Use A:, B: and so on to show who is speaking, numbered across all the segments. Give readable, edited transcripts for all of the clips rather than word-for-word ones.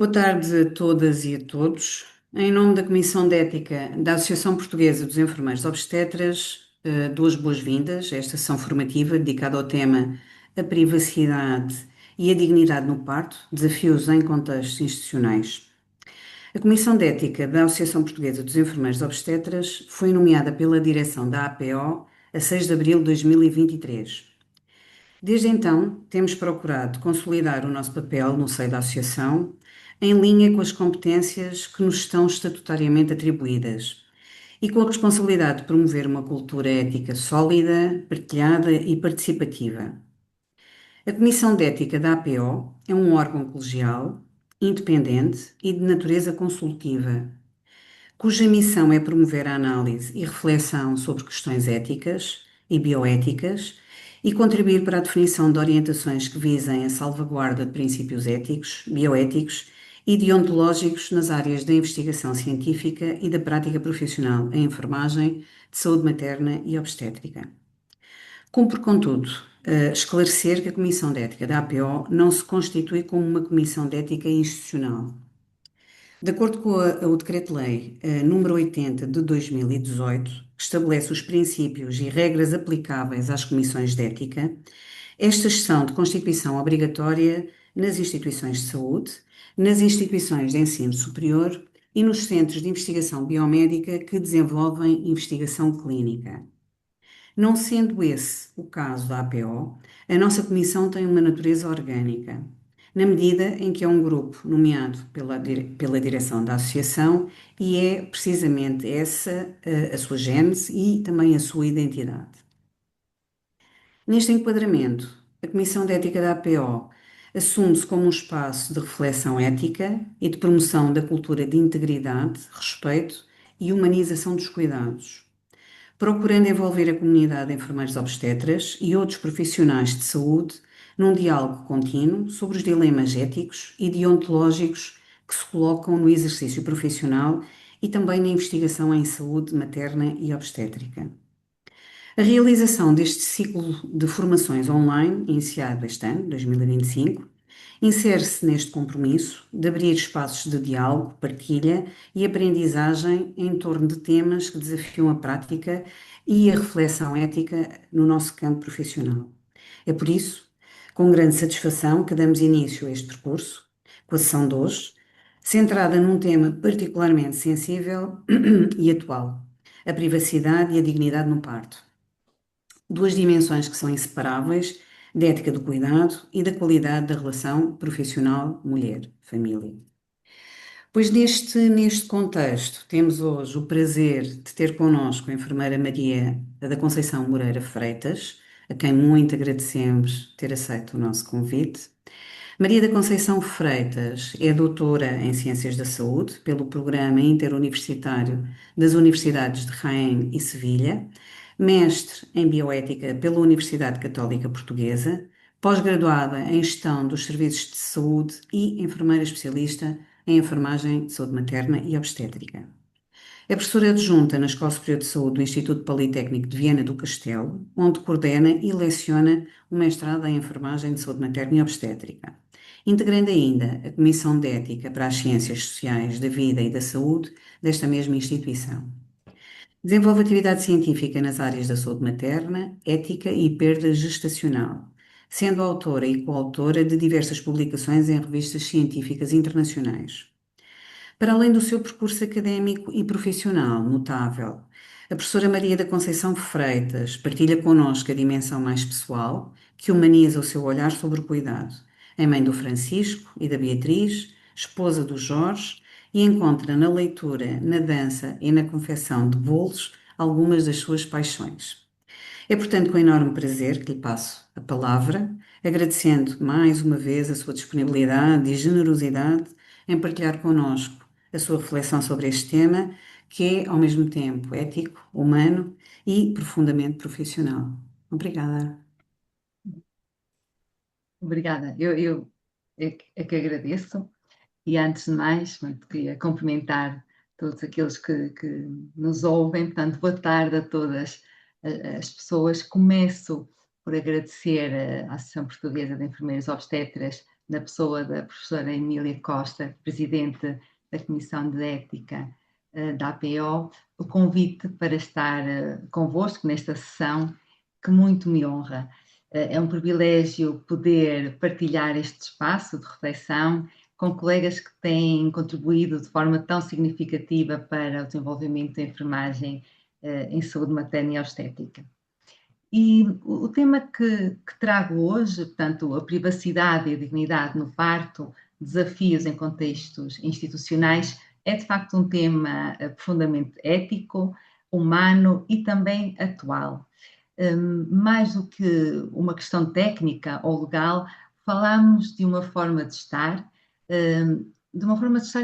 A: Boa tarde a todas e a todos. Em nome da Comissão de Ética da Associação Portuguesa dos Enfermeiros Obstetras, duas boas-vindas a esta sessão formativa dedicada ao tema A Privacidade e a Dignidade no Parto, Desafios em Contextos Institucionais. A Comissão de Ética da Associação Portuguesa dos Enfermeiros Obstetras foi nomeada pela direção da APO a 6 de abril de 2023. Desde então, temos procurado consolidar o nosso papel no seio da Associação, em linha com as competências que nos estão estatutariamente atribuídas e com a responsabilidade de promover uma cultura ética sólida, partilhada e participativa. A Comissão de Ética da APO é um órgão colegial, independente e de natureza consultiva, cuja missão é promover a análise e reflexão sobre questões éticas e bioéticas e contribuir para a definição de orientações que visem a salvaguarda de princípios éticos, bioéticos e deontológicos nas áreas da investigação científica e da prática profissional em enfermagem, de saúde materna e obstétrica. Cumpre, contudo, esclarecer que a Comissão de Ética da APO não se constitui como uma Comissão de Ética institucional. De acordo com o Decreto-Lei número 80 de 2018, que estabelece os princípios e regras aplicáveis às comissões de ética, estas são de constituição obrigatória nas instituições de saúde, nas instituições de ensino superior e nos centros de investigação biomédica que desenvolvem investigação clínica. Não sendo esse o caso da APO, a nossa comissão tem uma natureza orgânica, na medida em que é um grupo nomeado pela direção da associação e é precisamente essa a sua gênese e também a sua identidade. Neste enquadramento, a Comissão de Ética da APO assume-se como um espaço de reflexão ética e de promoção da cultura de integridade, respeito e humanização dos cuidados, procurando envolver a comunidade de enfermeiros obstetras e outros profissionais de saúde num diálogo contínuo sobre os dilemas éticos e deontológicos que se colocam no exercício profissional e também na investigação em saúde materna e obstétrica. A realização deste ciclo de formações online, iniciado este ano, 2025, insere-se neste compromisso de abrir espaços de diálogo, partilha e aprendizagem em torno de temas que desafiam a prática e a reflexão ética no nosso campo profissional. É por isso, com grande satisfação, que damos início a este percurso, com a sessão de hoje, centrada num tema particularmente sensível e atual: a privacidade e a dignidade no parto. Duas dimensões que são inseparáveis da ética do cuidado e da qualidade da relação profissional mulher-família. Pois neste contexto, temos hoje o prazer de ter connosco a enfermeira Maria da Conceição Moreira Freitas, a quem muito agradecemos ter aceito o nosso convite. Maria da Conceição Freitas é doutora em Ciências da Saúde pelo Programa Interuniversitário das Universidades de Jaén e Sevilha, mestre em Bioética pela Universidade Católica Portuguesa, pós-graduada em Gestão dos Serviços de Saúde e enfermeira especialista em Enfermagem de Saúde Materna e Obstétrica. É professora adjunta na Escola Superior de Saúde do Instituto Politécnico de Viana do Castelo, onde coordena e leciona o mestrado em Enfermagem de Saúde Materna e Obstétrica, integrando ainda a Comissão de Ética para as Ciências Sociais da Vida e da Saúde desta mesma instituição. Desenvolve atividade científica nas áreas da saúde materna, ética e perda gestacional, sendo autora e coautora de diversas publicações em revistas científicas internacionais. Para além do seu percurso académico e profissional notável, a professora Maria da Conceição Freitas partilha connosco a dimensão mais pessoal, que humaniza o seu olhar sobre o cuidado. É mãe do Francisco e da Beatriz, esposa do Jorge, e encontra na leitura, na dança e na confecção de bolos algumas das suas paixões. É, portanto, com enorme prazer que lhe passo a palavra, agradecendo mais uma vez a sua disponibilidade e generosidade em partilhar connosco a sua reflexão sobre este tema, que é, ao mesmo tempo, ético, humano e profundamente profissional. Obrigada.
B: Obrigada, eu é que agradeço e antes de mais, muito queria cumprimentar todos aqueles que nos ouvem, portanto, boa tarde a todas as pessoas. Começo por agradecer à Associação Portuguesa de Enfermeiros Obstetras na pessoa da professora Emília Costa, presidente da Comissão de Ética da APO, o convite para estar convosco nesta sessão, que muito me honra. É um privilégio poder partilhar este espaço de reflexão com colegas que têm contribuído de forma tão significativa para o desenvolvimento da enfermagem em saúde materna e obstétrica. E o tema que trago hoje, portanto, a privacidade e a dignidade no parto, desafios em contextos institucionais, é de facto um tema profundamente ético, humano e também atual. Mais do que uma questão técnica ou legal, falamos de uma forma de estar,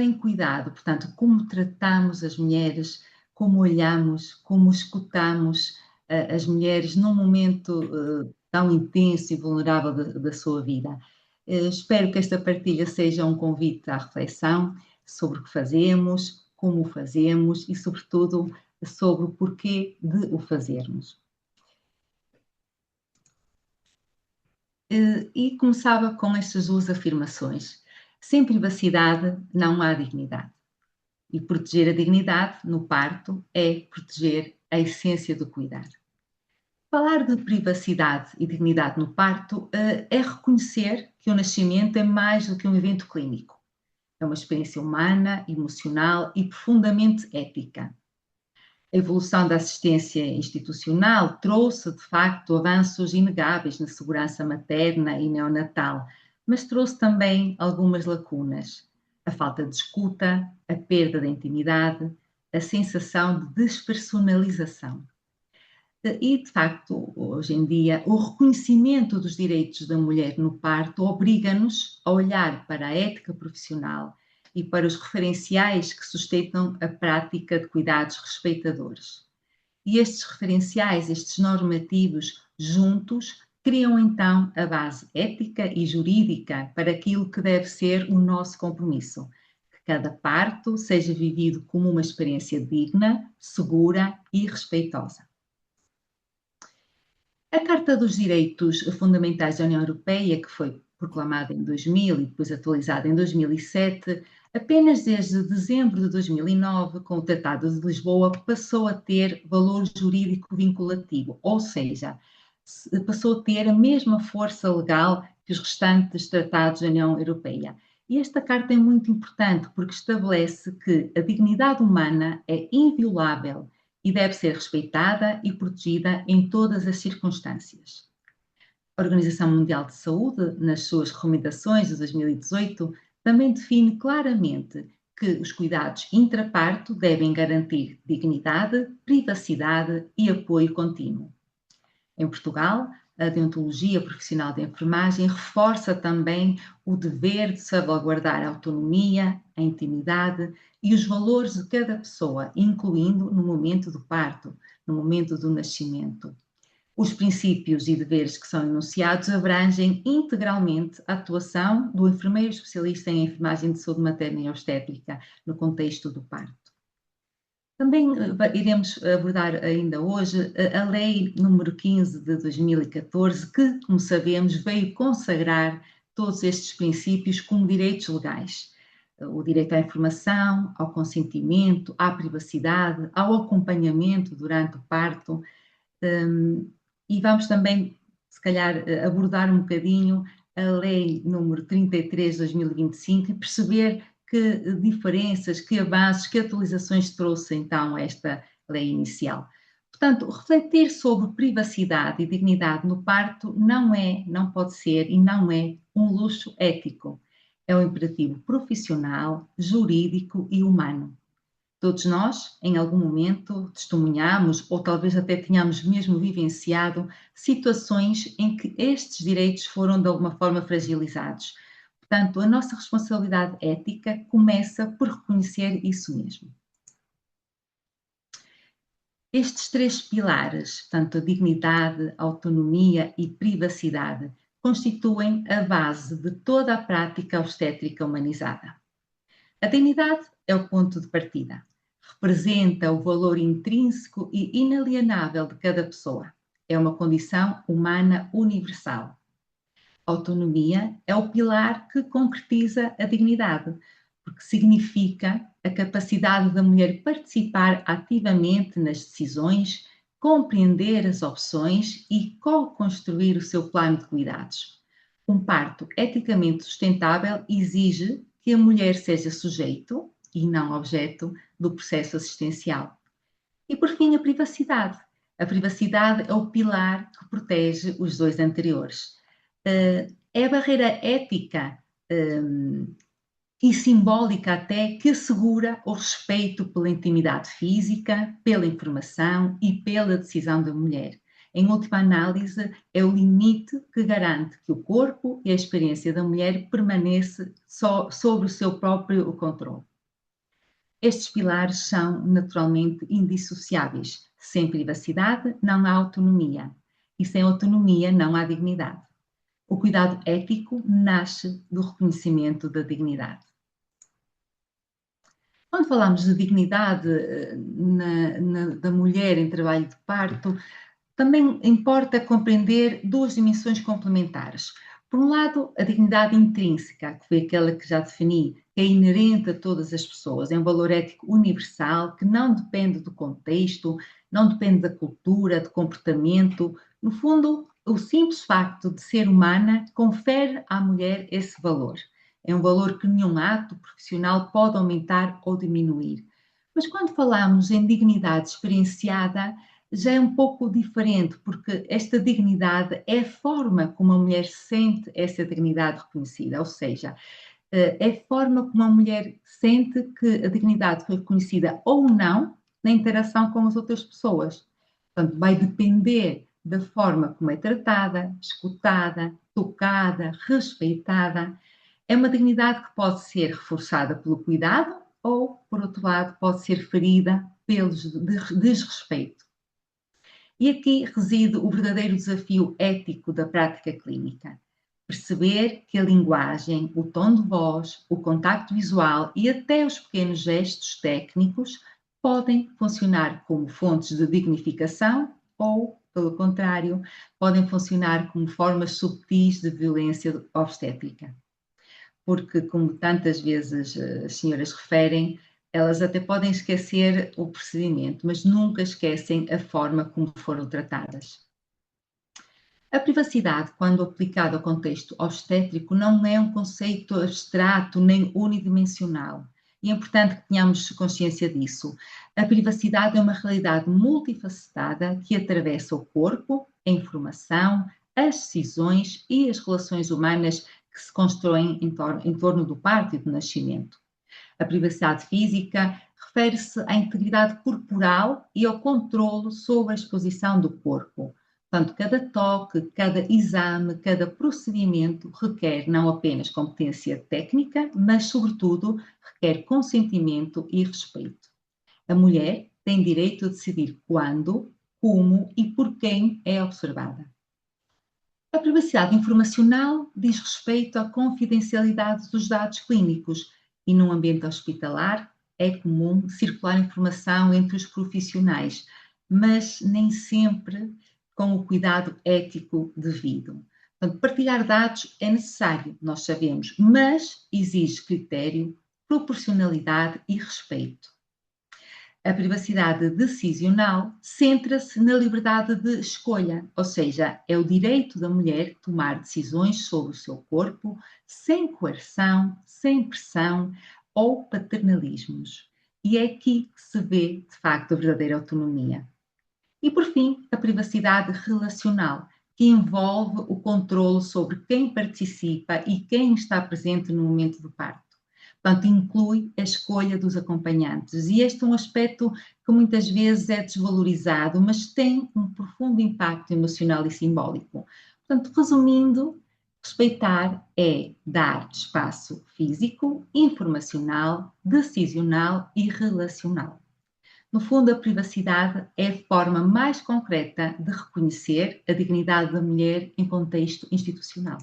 B: em cuidado, portanto, como tratamos as mulheres, como olhamos, como escutamos as mulheres num momento tão intenso e vulnerável da sua vida. Espero que esta partilha seja um convite à reflexão sobre o que fazemos, como o fazemos e, sobretudo, sobre o porquê de o fazermos. E começava com estas duas afirmações. Sem privacidade não há dignidade. E proteger a dignidade no parto é proteger a essência do cuidar. Falar de privacidade e dignidade no parto é reconhecer que o nascimento é mais do que um evento clínico. É uma experiência humana, emocional e profundamente ética. A evolução da assistência institucional trouxe, de facto, avanços inegáveis na segurança materna e neonatal, mas trouxe também algumas lacunas. A falta de escuta, a perda da intimidade, a sensação de despersonalização. E, de facto, hoje em dia, o reconhecimento dos direitos da mulher no parto obriga-nos a olhar para a ética profissional e para os referenciais que sustentam a prática de cuidados respeitadores. E estes referenciais, estes normativos, juntos, criam então a base ética e jurídica para aquilo que deve ser o nosso compromisso. Que cada parto seja vivido como uma experiência digna, segura e respeitosa. A Carta dos Direitos Fundamentais da União Europeia, que foi proclamada em 2000 e depois atualizada em 2007, apenas desde dezembro de 2009, com o Tratado de Lisboa, passou a ter valor jurídico vinculativo, ou seja, passou a ter a mesma força legal que os restantes tratados da União Europeia. E esta carta é muito importante porque estabelece que a dignidade humana é inviolável e deve ser respeitada e protegida em todas as circunstâncias. A Organização Mundial de Saúde, nas suas recomendações de 2018, também define claramente que os cuidados intraparto devem garantir dignidade, privacidade e apoio contínuo. Em Portugal, a deontologia profissional de enfermagem reforça também o dever de salvaguardar a autonomia, a intimidade e os valores de cada pessoa, incluindo no momento do parto, no momento do nascimento. Os princípios e deveres que são enunciados abrangem integralmente a atuação do enfermeiro especialista em enfermagem de saúde materna e obstétrica no contexto do parto. Também iremos abordar ainda hoje a Lei número 15 de 2014, que, como sabemos, veio consagrar todos estes princípios como direitos legais. O direito à informação, ao consentimento, à privacidade, ao acompanhamento durante o parto. E vamos também, se calhar, abordar um bocadinho a Lei número 33 de 2025 e perceber que diferenças, que avanços, que atualizações trouxe então esta lei inicial. Portanto, refletir sobre privacidade e dignidade no parto não pode ser e não é um luxo ético. É um imperativo profissional, jurídico e humano. Todos nós, em algum momento, testemunhamos ou talvez até tenhamos mesmo vivenciado situações em que estes direitos foram de alguma forma fragilizados. Portanto, a nossa responsabilidade ética começa por reconhecer isso mesmo. Estes três pilares, portanto, a dignidade, a autonomia e privacidade, constituem a base de toda a prática obstétrica humanizada. A dignidade é o ponto de partida. Representa o valor intrínseco e inalienável de cada pessoa. É uma condição humana universal. autonomia é o pilar que concretiza a dignidade, porque significa a capacidade da mulher participar ativamente nas decisões, compreender as opções e co-construir o seu plano de cuidados. Um parto eticamente sustentável exige que a mulher seja sujeito e não objeto do processo assistencial. E, por fim, a privacidade. A privacidade é o pilar que protege os dois anteriores. É a barreira ética e simbólica até que assegura o respeito pela intimidade física, pela informação e pela decisão da mulher. Em última análise, é o limite que garante que o corpo e a experiência da mulher permanece só sobre o seu próprio controle. Estes pilares são naturalmente indissociáveis. Sem privacidade não há autonomia e sem autonomia não há dignidade. O cuidado ético nasce do reconhecimento da dignidade. Quando falamos de dignidade da mulher em trabalho de parto, também importa compreender duas dimensões complementares. Por um lado, a dignidade intrínseca, que foi aquela que já defini, que é inerente a todas as pessoas, é um valor ético universal que não depende do contexto, não depende da cultura, do comportamento. No fundo, o simples facto de ser humana confere à mulher esse valor. É um valor que nenhum ato profissional pode aumentar ou diminuir. Mas quando falamos em dignidade experienciada, já é um pouco diferente, porque esta dignidade é a forma como a mulher sente essa dignidade reconhecida, ou seja, é a forma como a mulher sente que a dignidade foi reconhecida ou não na interação com as outras pessoas. Portanto, vai depender da forma como é tratada, escutada, tocada, respeitada. É uma dignidade que pode ser reforçada pelo cuidado ou, por outro lado, pode ser ferida pelo desrespeito. E aqui reside o verdadeiro desafio ético da prática clínica. Perceber que a linguagem, o tom de voz, o contacto visual e até os pequenos gestos técnicos podem funcionar como fontes de dignificação ou, pelo contrário, podem funcionar como formas subtis de violência obstétrica. Porque, como tantas vezes as senhoras referem, elas até podem esquecer o procedimento, mas nunca esquecem a forma como foram tratadas. A privacidade, quando aplicada ao contexto obstétrico, não é um conceito abstrato nem unidimensional. E é importante que tenhamos consciência disso. A privacidade é uma realidade multifacetada que atravessa o corpo, a informação, as decisões e as relações humanas que se constroem em torno do parto e do nascimento. A privacidade física refere-se à integridade corporal e ao controlo sobre a exposição do corpo. Portanto, cada toque, cada exame, cada procedimento requer não apenas competência técnica, mas, sobretudo, requer consentimento e respeito. A mulher tem direito a decidir quando, como e por quem é observada. A privacidade informacional diz respeito à confidencialidade dos dados clínicos e, num ambiente hospitalar, é comum circular informação entre os profissionais, mas nem sempre com o cuidado ético devido. Portanto, partilhar dados é necessário, nós sabemos, mas exige critério, proporcionalidade e respeito. A privacidade decisional centra-se na liberdade de escolha, ou seja, é o direito da mulher tomar decisões sobre o seu corpo sem coerção, sem pressão ou paternalismos. E é aqui que se vê, de facto, a verdadeira autonomia. E, por fim, a privacidade relacional, que envolve o controle sobre quem participa e quem está presente no momento do parto. Portanto, inclui a escolha dos acompanhantes. E este é um aspecto que muitas vezes é desvalorizado, mas tem um profundo impacto emocional e simbólico. Portanto, resumindo, respeitar é dar espaço físico, informacional, decisional e relacional. No fundo, a privacidade é a forma mais concreta de reconhecer a dignidade da mulher em contexto institucional.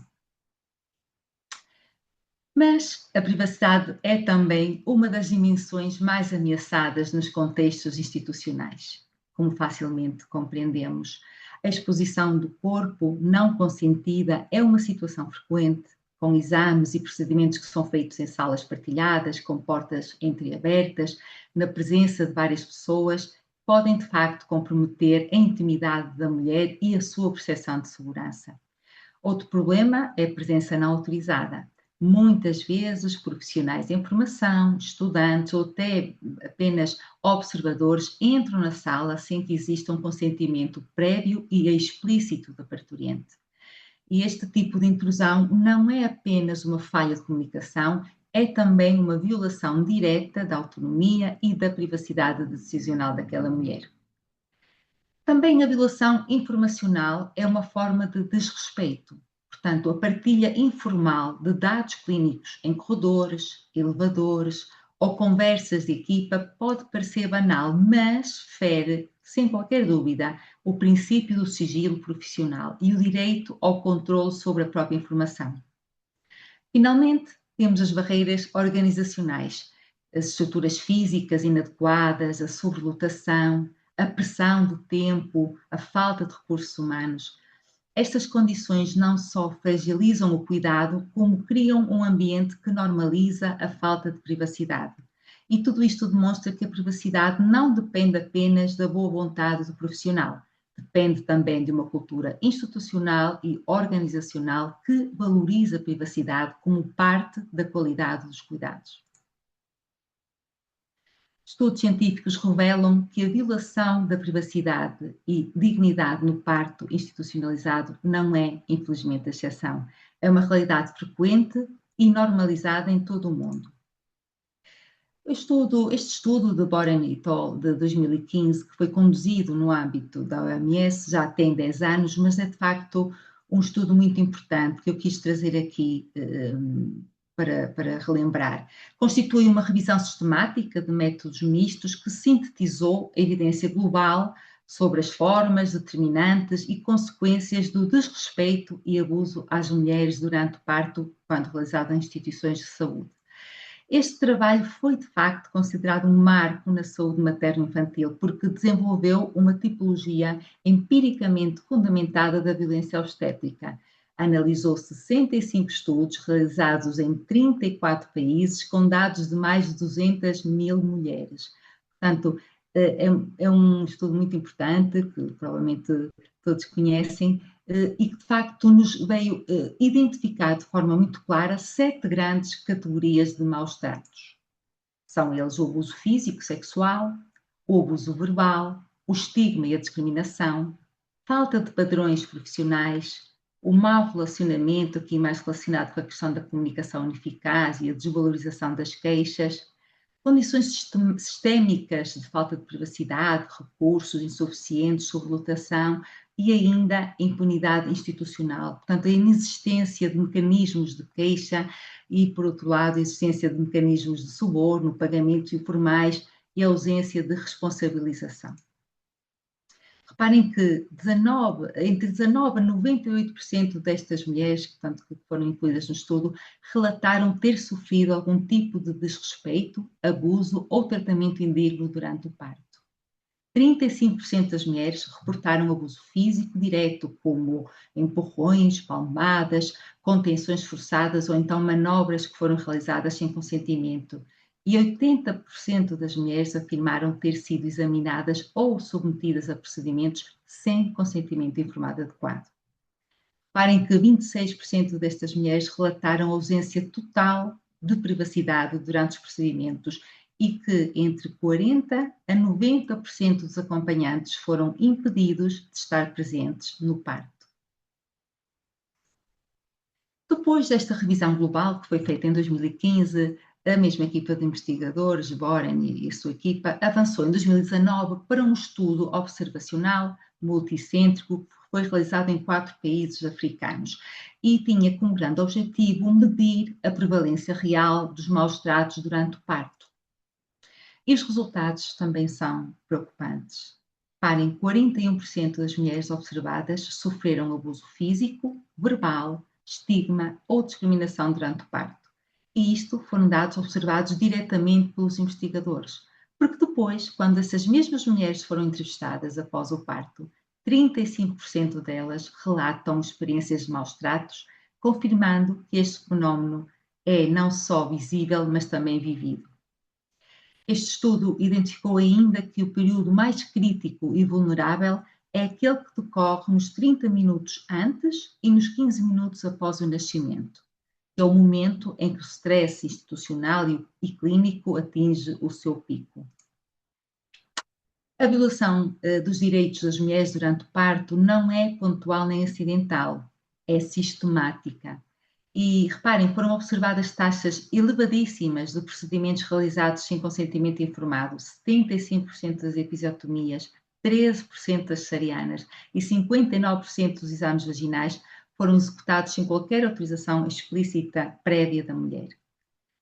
B: Mas a privacidade é também uma das dimensões mais ameaçadas nos contextos institucionais. Como facilmente compreendemos, A exposição do corpo não consentida é uma situação frequente, com exames e procedimentos que são feitos em salas partilhadas, com portas entreabertas, na presença de várias pessoas, podem de facto comprometer a intimidade da mulher e a sua percepção de segurança. Outro problema é a presença não autorizada. Muitas vezes, profissionais em formação, estudantes ou até apenas observadores entram na sala sem que exista um consentimento prévio e explícito da parturiente. E este tipo de intrusão não é apenas uma falha de comunicação, é também uma violação direta da autonomia e da privacidade decisional daquela mulher. Também a violação informacional é uma forma de desrespeito. Portanto, a partilha informal de dados clínicos em corredores, elevadores ou conversas de equipa pode parecer banal, mas fere, sem qualquer dúvida, o princípio do sigilo profissional e o direito ao controle sobre a própria informação. Finalmente, temos as barreiras organizacionais, as estruturas físicas inadequadas, a sobrelotação, a pressão do tempo, a falta de recursos humanos. Estas condições não só fragilizam o cuidado, como criam um ambiente que normaliza a falta de privacidade. E tudo isto demonstra que a privacidade não depende apenas da boa vontade do profissional, depende também de uma cultura institucional e organizacional que valoriza a privacidade como parte da qualidade dos cuidados. Estudos científicos revelam que a violação da privacidade e dignidade no parto institucionalizado não é, infelizmente, a exceção. É uma realidade frequente e normalizada em todo o mundo. Este estudo de Boren et al. De 2015, que foi conduzido no âmbito da OMS, já tem 10 anos, mas é de facto um estudo muito importante que eu quis trazer aqui para relembrar. Constitui uma revisão sistemática de métodos mistos que sintetizou a evidência global sobre as formas, determinantes e consequências do desrespeito e abuso às mulheres durante o parto, quando realizado em instituições de saúde. Este trabalho foi, de facto, considerado um marco na saúde materno-infantil, porque desenvolveu uma tipologia empiricamente fundamentada da violência obstétrica. Analisou 65 estudos realizados em 34 países, com dados de mais de 200 mil mulheres. Portanto, é um estudo muito importante, que provavelmente todos conhecem, e que de facto nos veio identificar de forma muito clara 7 grandes categorias de maus tratos. São eles o abuso físico, sexual, o abuso verbal, o estigma e a discriminação, falta de padrões profissionais, o mau relacionamento, aqui mais relacionado com a questão da comunicação ineficaz e a desvalorização das queixas, condições sistémicas de falta de privacidade, recursos insuficientes, sobrelotação e ainda a impunidade institucional. Portanto, a inexistência de mecanismos de queixa e, por outro lado, a existência de mecanismos de suborno, pagamentos informais e a ausência de responsabilização. Reparem que entre 19% a 98% destas mulheres, portanto, que foram incluídas no estudo, relataram ter sofrido algum tipo de desrespeito, abuso ou tratamento indigno durante o parto. 35% das mulheres reportaram abuso físico direto, como empurrões, palmadas, contenções forçadas ou então manobras que foram realizadas sem consentimento. E 80% das mulheres afirmaram ter sido examinadas ou submetidas a procedimentos sem consentimento informado adequado. Reparem que 26% destas mulheres relataram ausência total de privacidade durante os procedimentos e que entre 40% a 90% dos acompanhantes foram impedidos de estar presentes no parto. Depois desta revisão global, que foi feita em 2015, a mesma equipa de investigadores, Boren e a sua equipa, avançou em 2019 para um estudo observacional multicêntrico que foi realizado em 4 países africanos e tinha como grande objetivo medir a prevalência real dos maus tratos durante o parto. E os resultados também são preocupantes. Reparem, 41% das mulheres observadas sofreram abuso físico, verbal, estigma ou discriminação durante o parto. E isto foram dados observados diretamente pelos investigadores, porque depois, quando essas mesmas mulheres foram entrevistadas após o parto, 35% delas relatam experiências de maus tratos, confirmando que este fenómeno é não só visível, mas também vivido. Este estudo identificou ainda que o período mais crítico e vulnerável é aquele que decorre nos 30 minutos antes e nos 15 minutos após o nascimento, que é o momento em que o stress institucional e clínico atinge o seu pico. A violação dos direitos das mulheres durante o parto não é pontual nem acidental, é sistemática. E reparem, foram observadas taxas elevadíssimas de procedimentos realizados sem consentimento informado, 75% das episiotomias, 13% das cesarianas e 59% dos exames vaginais foram executados sem qualquer autorização explícita prévia da mulher.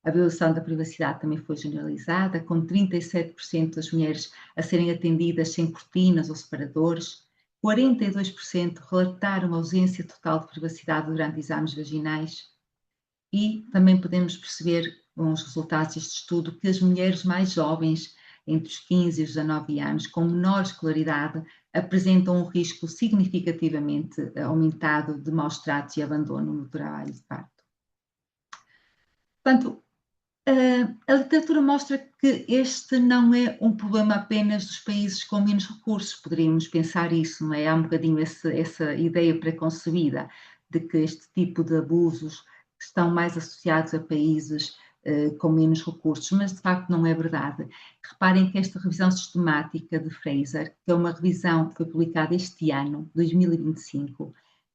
B: A violação da privacidade também foi generalizada, com 37% das mulheres a serem atendidas sem cortinas ou separadores, 42% relataram ausência total de privacidade durante exames vaginais e também podemos perceber com os resultados deste estudo que as mulheres mais jovens, entre os 15 e os 19 anos, com menor escolaridade, apresentam um risco significativamente aumentado de maus tratos e abandono no trabalho de parto. Portanto, a literatura mostra que este não é um problema apenas dos países com menos recursos, poderíamos pensar isso, não é? Há um bocadinho essa ideia preconcebida de que este tipo de abusos estão mais associados a países com menos recursos, mas de facto não é verdade. Reparem que esta revisão sistemática de Fraser, que é uma revisão que foi publicada este ano, 2025,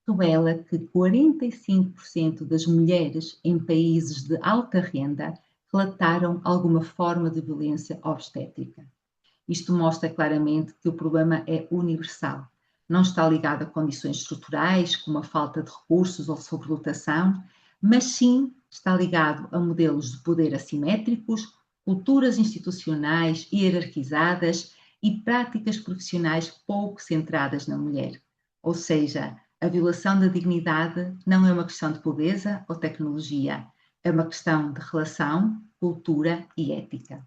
B: revela que 45% das mulheres em países de alta renda relataram alguma forma de violência obstétrica. Isto mostra claramente que o problema é universal. Não está ligado a condições estruturais, como a falta de recursos ou sobrelotação, mas sim está ligado a modelos de poder assimétricos, culturas institucionais hierarquizadas e práticas profissionais pouco centradas na mulher. Ou seja, a violação da dignidade não é uma questão de pobreza ou tecnologia, é uma questão de relação, cultura e ética.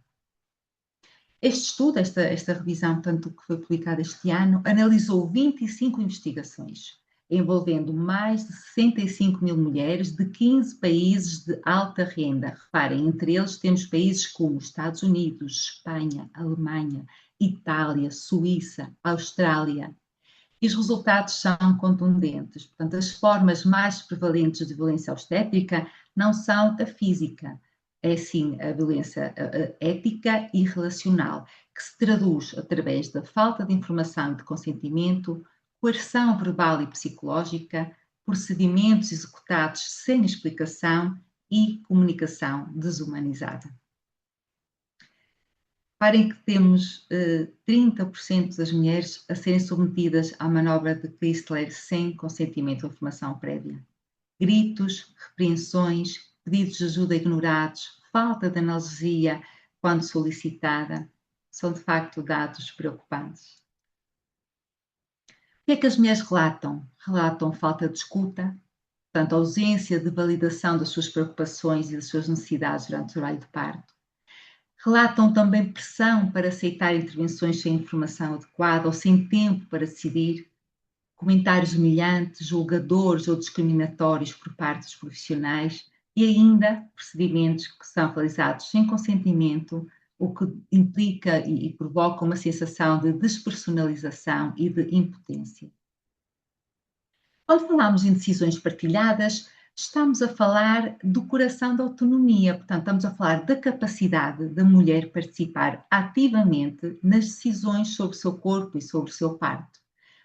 B: Este estudo, esta revisão, tanto que foi publicada este ano, analisou 25 investigações, envolvendo mais de 65 mil mulheres de 15 países de alta renda. Reparem, entre eles temos países como Estados Unidos, Espanha, Alemanha, Itália, Suíça, Austrália. E os resultados são contundentes. Portanto, as formas mais prevalentes de violência obstétrica não são a física, é sim a violência ética e relacional, que se traduz através da falta de informação e de consentimento, coerção verbal e psicológica, procedimentos executados sem explicação e comunicação desumanizada. Reparem que temos 30% das mulheres a serem submetidas à manobra de Chrysler sem consentimento ou informação prévia. Gritos, repreensões, pedidos de ajuda ignorados, falta de analgesia quando solicitada, são de facto dados preocupantes. O que é que as mulheres relatam? Relatam falta de escuta, portanto, ausência de validação das suas preocupações e das suas necessidades durante o trabalho de parto. Relatam também pressão para aceitar intervenções sem informação adequada ou sem tempo para decidir, comentários humilhantes, julgadores ou discriminatórios por parte dos profissionais e ainda procedimentos que são realizados sem consentimento, o que implica e provoca uma sensação de despersonalização e de impotência. Quando falamos em decisões partilhadas, estamos a falar do coração da autonomia, portanto, estamos a falar da capacidade da mulher participar ativamente nas decisões sobre o seu corpo e sobre o seu parto.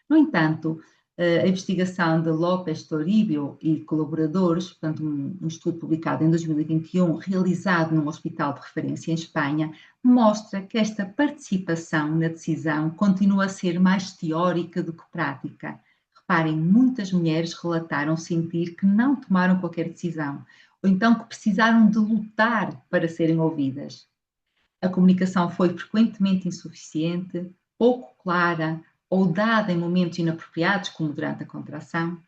B: No entanto, a investigação de López Toribio e colaboradores, portanto, um estudo publicado em 2021, realizado num hospital de referência em Espanha, mostra que esta participação na decisão continua a ser mais teórica do que prática. Reparem, muitas mulheres relataram sentir que não tomaram qualquer decisão, ou então que precisaram de lutar para serem ouvidas. A comunicação foi frequentemente insuficiente, pouco clara ou dada em momentos inapropriados, como durante a contração.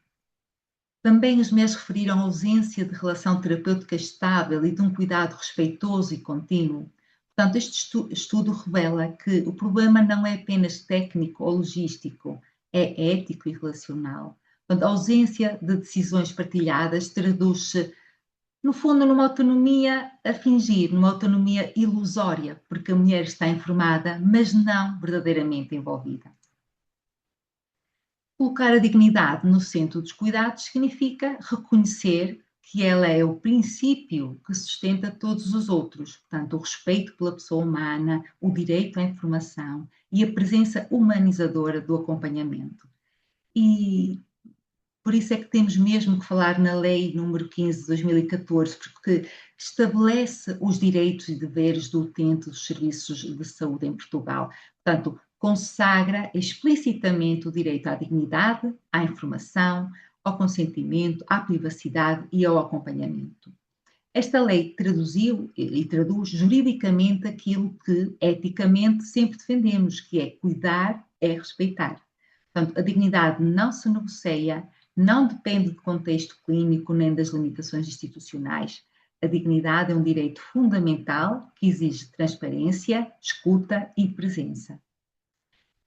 B: Também as mulheres referiram a ausência de relação terapêutica estável e de um cuidado respeitoso e contínuo. Portanto, este estudo revela que o problema não é apenas técnico ou logístico, é ético e relacional. Portanto, a ausência de decisões partilhadas traduz-se, no fundo, numa autonomia a fingir, numa autonomia ilusória, porque a mulher está informada, mas não verdadeiramente envolvida. Colocar a dignidade no centro dos cuidados significa reconhecer que ela é o princípio que sustenta todos os outros, portanto, o respeito pela pessoa humana, o direito à informação e a presença humanizadora do acompanhamento. E por isso é que temos mesmo que falar na Lei número 15 de 2014, porque estabelece os direitos e deveres do utente dos serviços de saúde em Portugal. Portanto, consagra explicitamente o direito à dignidade, à informação, ao consentimento, à privacidade e ao acompanhamento. Esta lei traduziu e traduz juridicamente aquilo que eticamente sempre defendemos, que é cuidar é respeitar. Portanto, a dignidade não se negocia, não depende do contexto clínico nem das limitações institucionais. A dignidade é um direito fundamental que exige transparência, escuta e presença.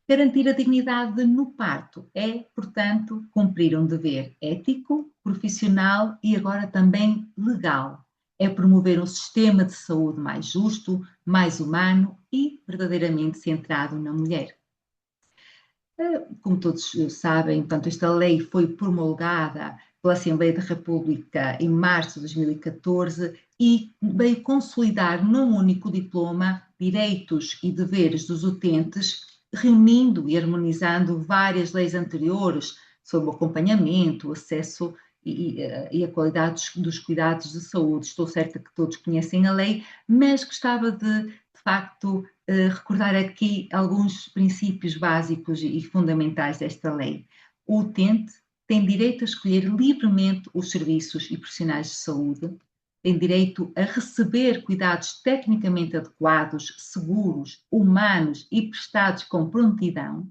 B: Garantir a dignidade no parto é, portanto, cumprir um dever ético, profissional e agora também legal. É promover um sistema de saúde mais justo, mais humano e verdadeiramente centrado na mulher. Como todos sabem, portanto, esta lei foi promulgada pela Assembleia da República em março de 2014 e veio consolidar num único diploma direitos e deveres dos utentes, reunindo e harmonizando várias leis anteriores sobre o acompanhamento, o acesso e a qualidade dos cuidados de saúde. Estou certa que todos conhecem a lei, mas gostava de facto, recordar aqui alguns princípios básicos e fundamentais desta lei. O utente tem direito a escolher livremente os serviços e profissionais de saúde, tem direito a receber cuidados tecnicamente adequados, seguros, humanos e prestados com prontidão.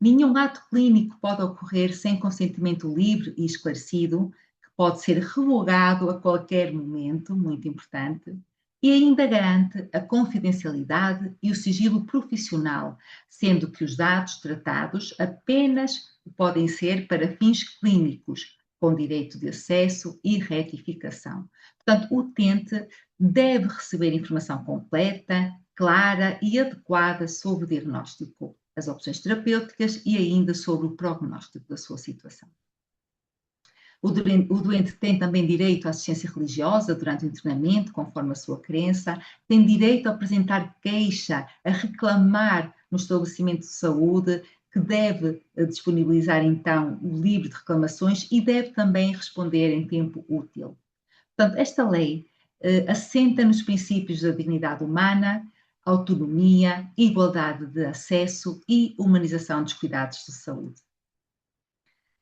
B: Nenhum ato clínico pode ocorrer sem consentimento livre e esclarecido, que pode ser revogado a qualquer momento, muito importante, e ainda garante a confidencialidade e o sigilo profissional, sendo que os dados tratados apenas podem ser para fins clínicos, com direito de acesso e retificação. Portanto, o utente deve receber informação completa, clara e adequada sobre o diagnóstico, as opções terapêuticas e ainda sobre o prognóstico da sua situação. O doente tem também direito à assistência religiosa durante o internamento, conforme a sua crença, tem direito a apresentar queixa, a reclamar no estabelecimento de saúde, que deve disponibilizar então o livro de reclamações e deve também responder em tempo útil. Portanto, esta lei assenta nos princípios da dignidade humana, autonomia, igualdade de acesso e humanização dos cuidados de saúde.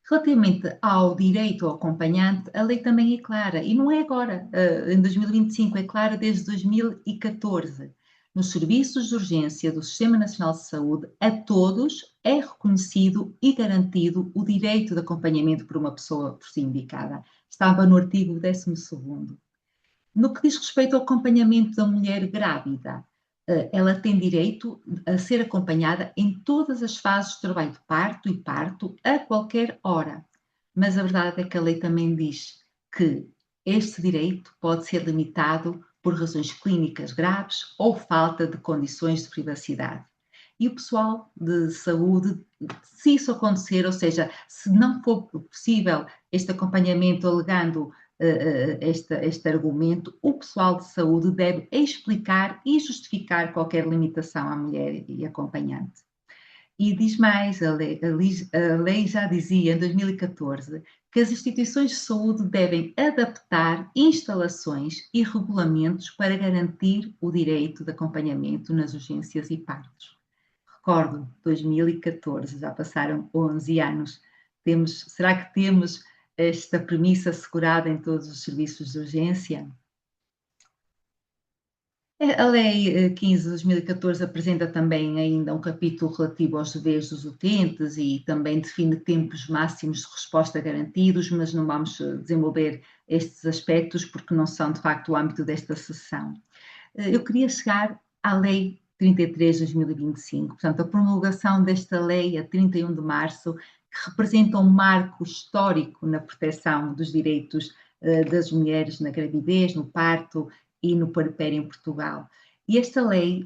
B: Relativamente ao direito ao acompanhante, a lei também é clara, e não é agora, em 2025, é clara desde 2014. Nos serviços de urgência do Sistema Nacional de Saúde, a todos é reconhecido e garantido o direito de acompanhamento por uma pessoa por si indicada. Estava no artigo 12º. No que diz respeito ao acompanhamento da mulher grávida, ela tem direito a ser acompanhada em todas as fases do trabalho de parto e parto, a qualquer hora. Mas a verdade é que a lei também diz que este direito pode ser limitado por razões clínicas graves ou falta de condições de privacidade. E o pessoal de saúde, se isso acontecer, ou seja, se não for possível este acompanhamento alegando este argumento, o pessoal de saúde deve explicar e justificar qualquer limitação à mulher e acompanhante. E diz mais, a lei já dizia em 2014 que as instituições de saúde devem adaptar instalações e regulamentos para garantir o direito de acompanhamento nas urgências e partos. Recordo, 2014, já passaram 11 anos. Será que temos esta premissa assegurada em todos os serviços de urgência? A Lei 15 de 2014 apresenta também ainda um capítulo relativo aos deveres dos utentes e também define tempos máximos de resposta garantidos, mas não vamos desenvolver estes aspectos porque não são de facto o âmbito desta sessão. Eu queria chegar à Lei 33 de 2025. Portanto, a promulgação desta lei a 31 de março, que representa um marco histórico na proteção dos direitos das mulheres na gravidez, no parto e no puerpério em Portugal. E esta lei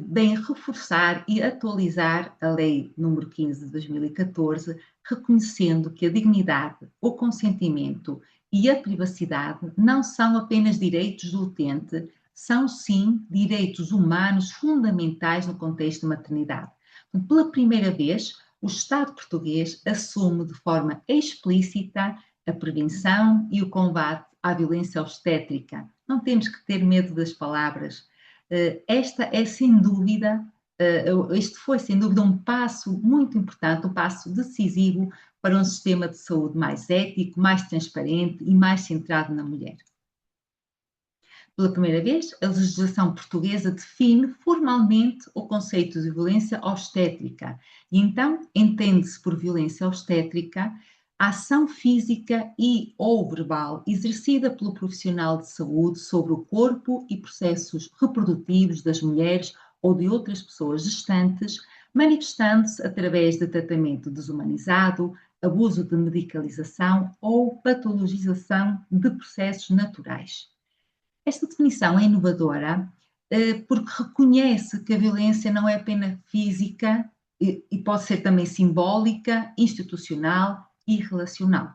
B: vem reforçar e atualizar a Lei número 15 de 2014, reconhecendo que a dignidade, o consentimento e a privacidade não são apenas direitos do utente, são sim direitos humanos fundamentais no contexto de maternidade. Pela primeira vez, o Estado português assume de forma explícita a prevenção e o combate à violência obstétrica. Não temos que ter medo das palavras. Esta é sem dúvida, este foi sem dúvida um passo muito importante, um passo decisivo para um sistema de saúde mais ético, mais transparente e mais centrado na mulher. Pela primeira vez, a legislação portuguesa define formalmente o conceito de violência obstétrica e então entende-se por violência obstétrica a ação física e ou verbal exercida pelo profissional de saúde sobre o corpo e processos reprodutivos das mulheres ou de outras pessoas gestantes, manifestando-se através de tratamento desumanizado, abuso de medicalização ou patologização de processos naturais. Esta definição é inovadora porque reconhece que a violência não é apenas física e pode ser também simbólica, institucional e relacional.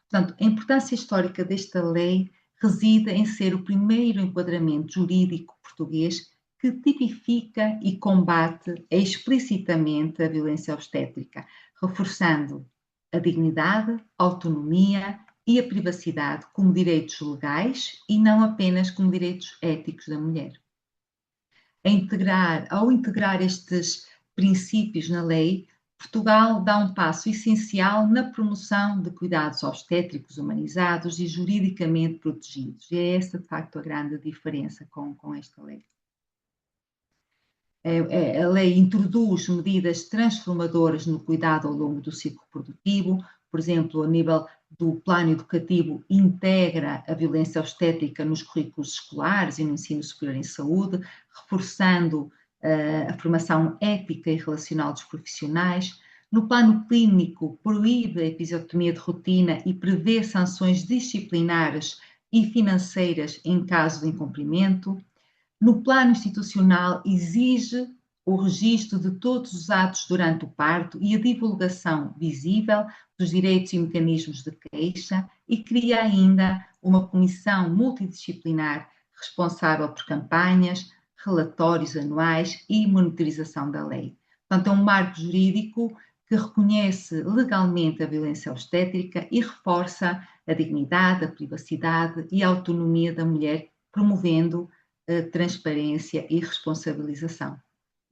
B: Portanto, a importância histórica desta lei reside em ser o primeiro enquadramento jurídico português que tipifica e combate explicitamente a violência obstétrica, reforçando a dignidade, a autonomia e a privacidade como direitos legais e não apenas como direitos éticos da mulher. Ao integrar estes princípios na lei, Portugal dá um passo essencial na promoção de cuidados obstétricos humanizados e juridicamente protegidos. E é essa, de facto, a grande diferença com esta lei. A lei introduz medidas transformadoras no cuidado ao longo do ciclo produtivo, por exemplo, a nível do plano educativo, integra a violência obstétrica nos currículos escolares e no ensino superior em saúde, reforçando a formação ética e relacional dos profissionais. No plano clínico, proíbe a episiotomia de rotina e prevê sanções disciplinares e financeiras em caso de incumprimento. No plano institucional, exige o registro de todos os atos durante o parto e a divulgação visível dos direitos e mecanismos de queixa e cria ainda uma comissão multidisciplinar responsável por campanhas, relatórios anuais e monitorização da lei. Portanto, é um marco jurídico que reconhece legalmente a violência obstétrica e reforça a dignidade, a privacidade e a autonomia da mulher, promovendo a transparência e responsabilização.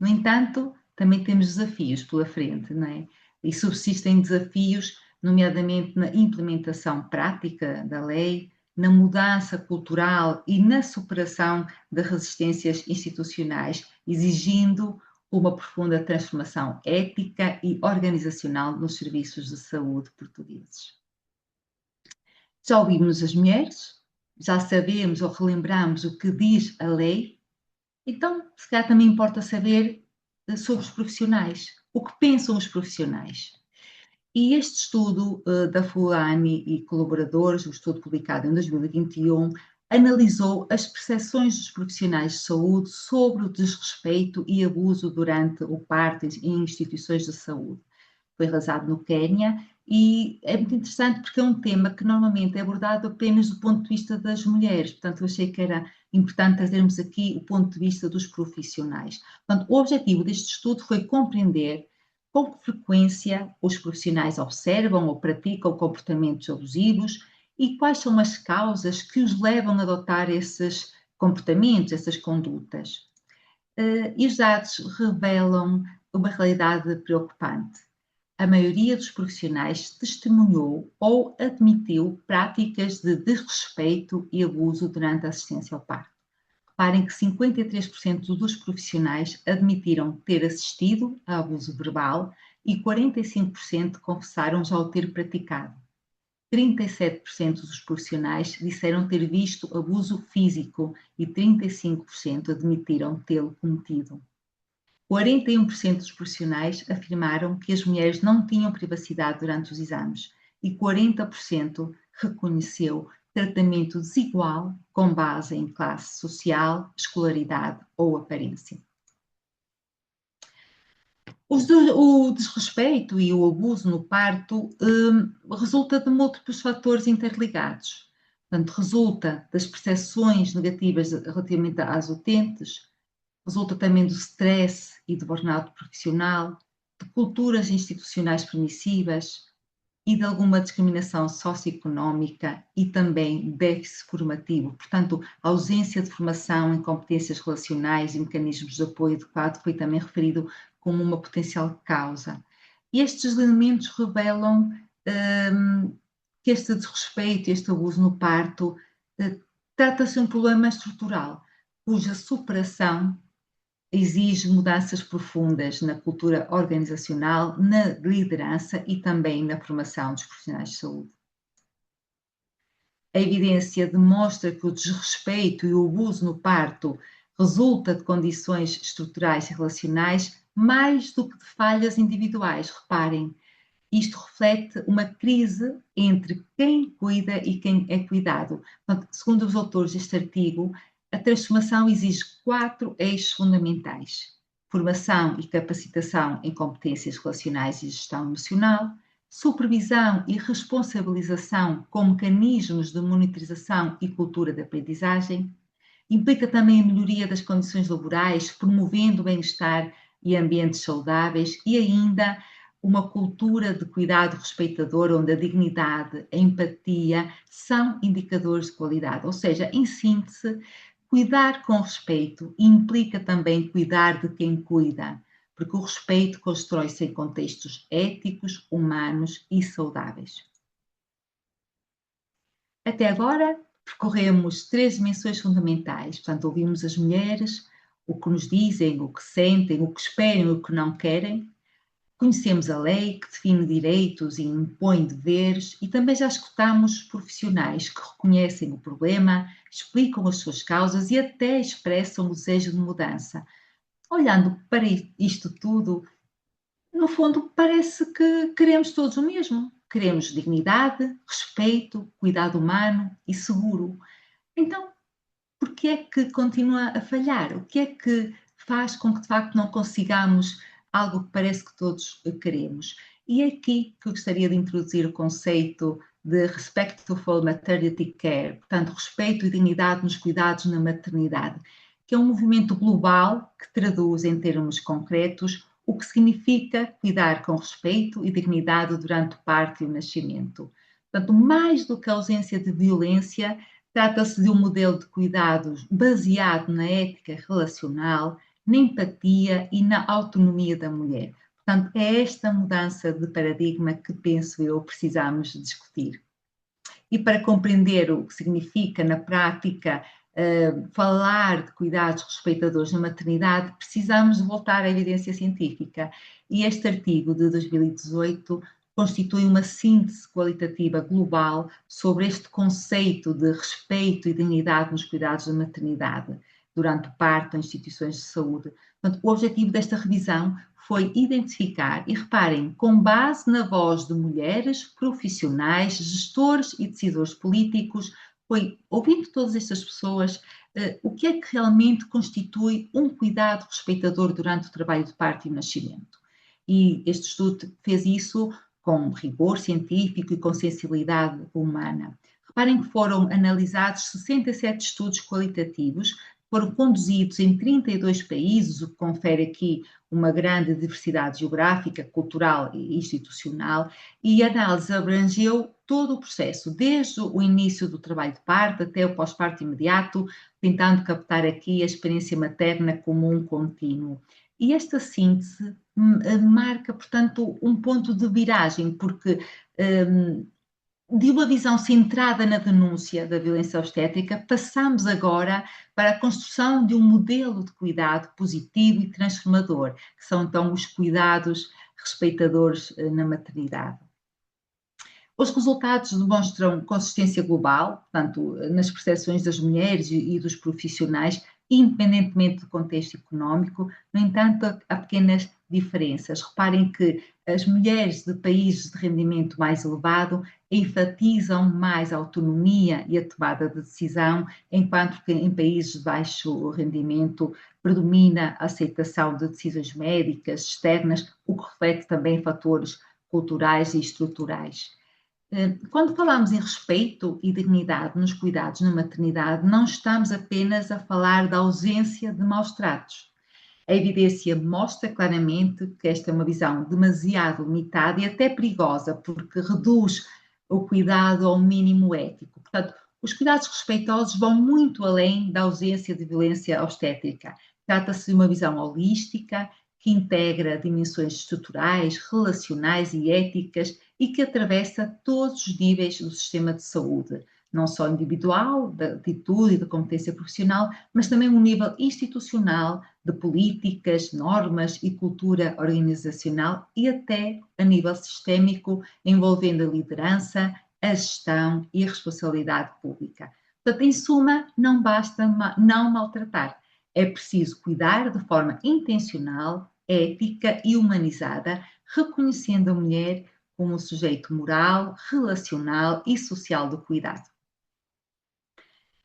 B: No entanto, também temos desafios pela frente, não é? E subsistem desafios, nomeadamente na implementação prática da lei, na mudança cultural e na superação de resistências institucionais, exigindo uma profunda transformação ética e organizacional nos serviços de saúde portugueses. Já ouvimos as mulheres, já sabemos ou relembramos o que diz a lei, então, se calhar também importa saber sobre os profissionais, o que pensam os profissionais. E este estudo da Fulani e colaboradores, o estudo publicado em 2021, analisou as percepções dos profissionais de saúde sobre o desrespeito e abuso durante o parto em instituições de saúde. Foi realizado no Quênia e é muito interessante porque é um tema que normalmente é abordado apenas do ponto de vista das mulheres, portanto eu achei que era importante trazermos aqui o ponto de vista dos profissionais. Portanto, o objetivo deste estudo foi compreender com que frequência os profissionais observam ou praticam comportamentos abusivos e quais são as causas que os levam a adotar esses comportamentos, essas condutas. E os dados revelam uma realidade preocupante. A maioria dos profissionais testemunhou ou admitiu práticas de desrespeito e abuso durante a assistência ao parto. Reparem que 53% dos profissionais admitiram ter assistido a abuso verbal e 45% confessaram já o ter praticado. 37% dos profissionais disseram ter visto abuso físico e 35% admitiram tê-lo cometido. 41% dos profissionais afirmaram que as mulheres não tinham privacidade durante os exames e 40% reconheceu tratamento desigual com base em classe social, escolaridade ou aparência. O desrespeito e o abuso no parto resulta de múltiplos fatores interligados. Portanto, resulta das percepções negativas relativamente às utentes, resulta também do stress e do burnout profissional, de culturas institucionais permissivas e de alguma discriminação socioeconómica e também déficit formativo. Portanto, a ausência de formação em competências relacionais e mecanismos de apoio adequado foi também referido como uma potencial causa. E estes elementos revelam que este desrespeito, este abuso no parto, trata-se de um problema estrutural, cuja superação exige mudanças profundas na cultura organizacional, na liderança e também na formação dos profissionais de saúde. A evidência demonstra que o desrespeito e o abuso no parto resulta de condições estruturais e relacionais mais do que de falhas individuais. Reparem, isto reflete uma crise entre quem cuida e quem é cuidado. Portanto, segundo os autores deste artigo, a transformação exige 4 eixos fundamentais: formação e capacitação em competências relacionais e gestão emocional, supervisão e responsabilização com mecanismos de monitorização e cultura de aprendizagem, implica também a melhoria das condições laborais, promovendo o bem-estar e ambientes saudáveis e ainda uma cultura de cuidado respeitador, onde a dignidade, a empatia são indicadores de qualidade. Ou seja, em síntese, cuidar com respeito implica também cuidar de quem cuida, porque o respeito constrói-se em contextos éticos, humanos e saudáveis. Até agora, percorremos 3 dimensões fundamentais. Portanto, ouvimos as mulheres, o que nos dizem, o que sentem, o que esperam e o que não querem. Conhecemos a lei que define direitos e impõe deveres e também já escutamos profissionais que reconhecem o problema, explicam as suas causas e até expressam o desejo de mudança. Olhando para isto tudo, no fundo, parece que queremos todos o mesmo. Queremos dignidade, respeito, cuidado humano e seguro. Então, por que é que continua a falhar? O que é que faz com que, de facto, não consigamos algo que parece que todos queremos? E é aqui que eu gostaria de introduzir o conceito de Respectful Maternity Care, portanto, respeito e dignidade nos cuidados na maternidade, que é um movimento global que traduz em termos concretos o que significa cuidar com respeito e dignidade durante o parto e o nascimento. Portanto, mais do que a ausência de violência, trata-se de um modelo de cuidados baseado na ética relacional, na empatia e na autonomia da mulher. Portanto, é esta mudança de paradigma que, penso eu, precisamos discutir. E para compreender o que significa na prática falar de cuidados respeitadores na maternidade, precisamos voltar à evidência científica. E este artigo de 2018 constitui uma síntese qualitativa global sobre este conceito de respeito e dignidade nos cuidados da maternidade durante o parto em instituições de saúde. Portanto, o objetivo desta revisão foi identificar, e reparem, com base na voz de mulheres, profissionais, gestores e decisores políticos, foi, ouvindo todas estas pessoas, o que é que realmente constitui um cuidado respeitador durante o trabalho de parto e nascimento. E este estudo fez isso com rigor científico e com sensibilidade humana. Reparem que foram analisados 67 estudos qualitativos, foram conduzidos em 32 países, o que confere aqui uma grande diversidade geográfica, cultural e institucional, e a análise abrangeu todo o processo, desde o início do trabalho de parto até o pós-parto imediato, tentando captar aqui a experiência materna como um contínuo. E esta síntese marca, portanto, um ponto de viragem, porque de uma visão centrada na denúncia da violência obstétrica, passamos agora para a construção de um modelo de cuidado positivo e transformador, que são então os cuidados respeitadores na maternidade. Os resultados demonstram consistência global, portanto, nas percepções das mulheres e dos profissionais, independentemente do contexto económico. No entanto, há pequenas diferenças. Reparem que as mulheres de países de rendimento mais elevado enfatizam mais a autonomia e a tomada de decisão, enquanto que em países de baixo rendimento predomina a aceitação de decisões médicas externas, o que reflete também fatores culturais e estruturais. Quando falamos em respeito e dignidade nos cuidados na maternidade, não estamos apenas a falar da ausência de maus tratos. A evidência mostra claramente que esta é uma visão demasiado limitada e até perigosa, porque reduz o cuidado ao mínimo ético. Portanto, os cuidados respeitosos vão muito além da ausência de violência obstétrica. Trata-se de uma visão holística que integra dimensões estruturais, relacionais e éticas e que atravessa todos os níveis do sistema de saúde, não só individual, da atitude e da competência profissional, mas também um nível institucional, de políticas, normas e cultura organizacional e até a nível sistémico, envolvendo a liderança, a gestão e a responsabilidade pública. Portanto, em suma, não basta não maltratar, é preciso cuidar de forma intencional, ética e humanizada, reconhecendo a mulher como um sujeito moral, relacional e social do cuidado.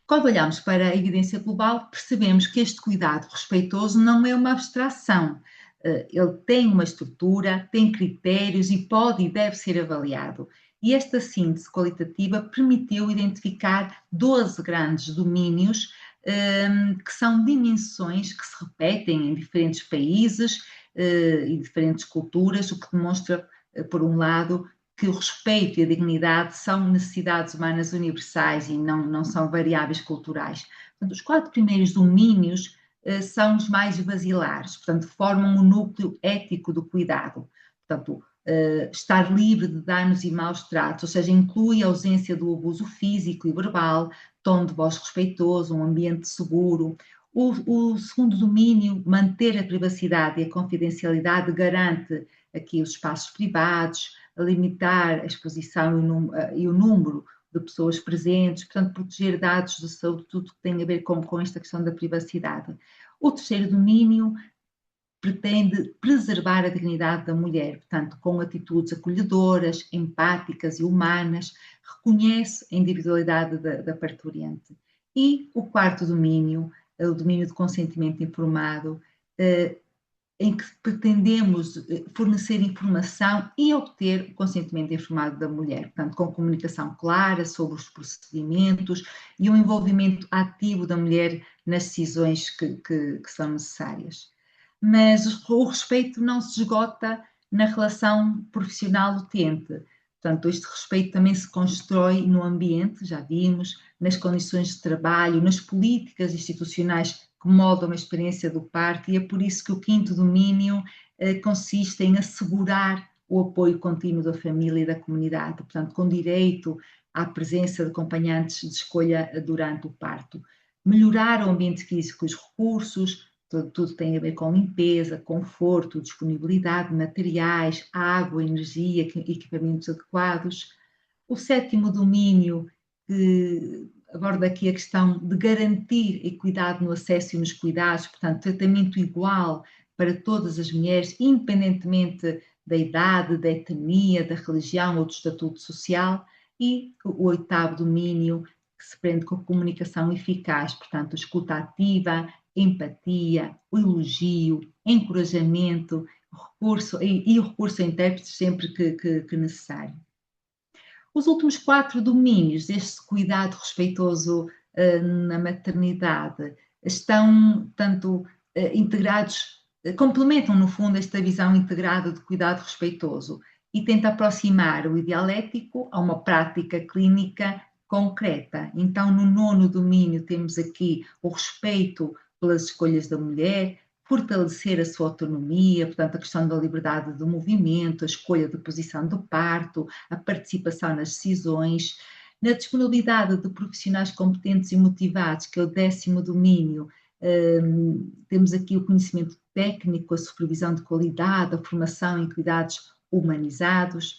B: Quando olhamos para a evidência global, percebemos que este cuidado respeitoso não é uma abstração. Ele tem uma estrutura, tem critérios e pode e deve ser avaliado. E esta síntese qualitativa permitiu identificar 12 grandes domínios, que são dimensões que se repetem em diferentes países e diferentes culturas, o que demonstra, por um lado, que o respeito e a dignidade são necessidades humanas universais e não são variáveis culturais. Portanto, os 4 primeiros domínios são os mais basilares, portanto, formam o núcleo ético do cuidado. Portanto, estar livre de danos e maus tratos, ou seja, inclui a ausência do abuso físico e verbal, tom de voz respeitoso, um ambiente seguro. O segundo domínio, manter a privacidade e a confidencialidade, garante aqui os espaços privados, a limitar a exposição e o número de pessoas presentes, portanto, proteger dados de saúde, tudo que tem a ver com esta questão da privacidade. O terceiro domínio pretende preservar a dignidade da mulher, portanto, com atitudes acolhedoras, empáticas e humanas, reconhece a individualidade da parturiente. E o quarto domínio, o domínio do consentimento informado, em que pretendemos fornecer informação e obter o consentimento informado da mulher, portanto, com comunicação clara sobre os procedimentos e um envolvimento ativo da mulher nas decisões que são necessárias. Mas o respeito não se esgota na relação profissional-utente. Portanto, este respeito também se constrói no ambiente, já vimos, nas condições de trabalho, nas políticas institucionais que moldam a experiência do parto, e é por isso que o quinto domínio consiste em assegurar o apoio contínuo da família e da comunidade, portanto, com direito à presença de acompanhantes de escolha durante o parto. Melhorar o ambiente físico e os recursos, tudo tem a ver com limpeza, conforto, disponibilidade de materiais, água, energia, equipamentos adequados. O sétimo domínio, que aborda aqui a questão de garantir equidade no acesso e nos cuidados, portanto, tratamento igual para todas as mulheres, independentemente da idade, da etnia, da religião ou do estatuto social. E o oitavo domínio, que se prende com a comunicação eficaz, portanto, a escuta ativa, empatia, o elogio, encorajamento, o recurso a intérpretes sempre que necessário. Os últimos 4 domínios deste cuidado respeitoso na maternidade estão tanto integrados, complementam no fundo esta visão integrada de cuidado respeitoso e tenta aproximar o ideal ético a uma prática clínica concreta. Então, no nono domínio temos aqui o respeito pelas escolhas da mulher, fortalecer a sua autonomia, portanto, a questão da liberdade do movimento, a escolha de posição do parto, a participação nas decisões, na disponibilidade de profissionais competentes e motivados, que é o 10º domínio. Temos aqui o conhecimento técnico, a supervisão de qualidade, a formação em cuidados humanizados.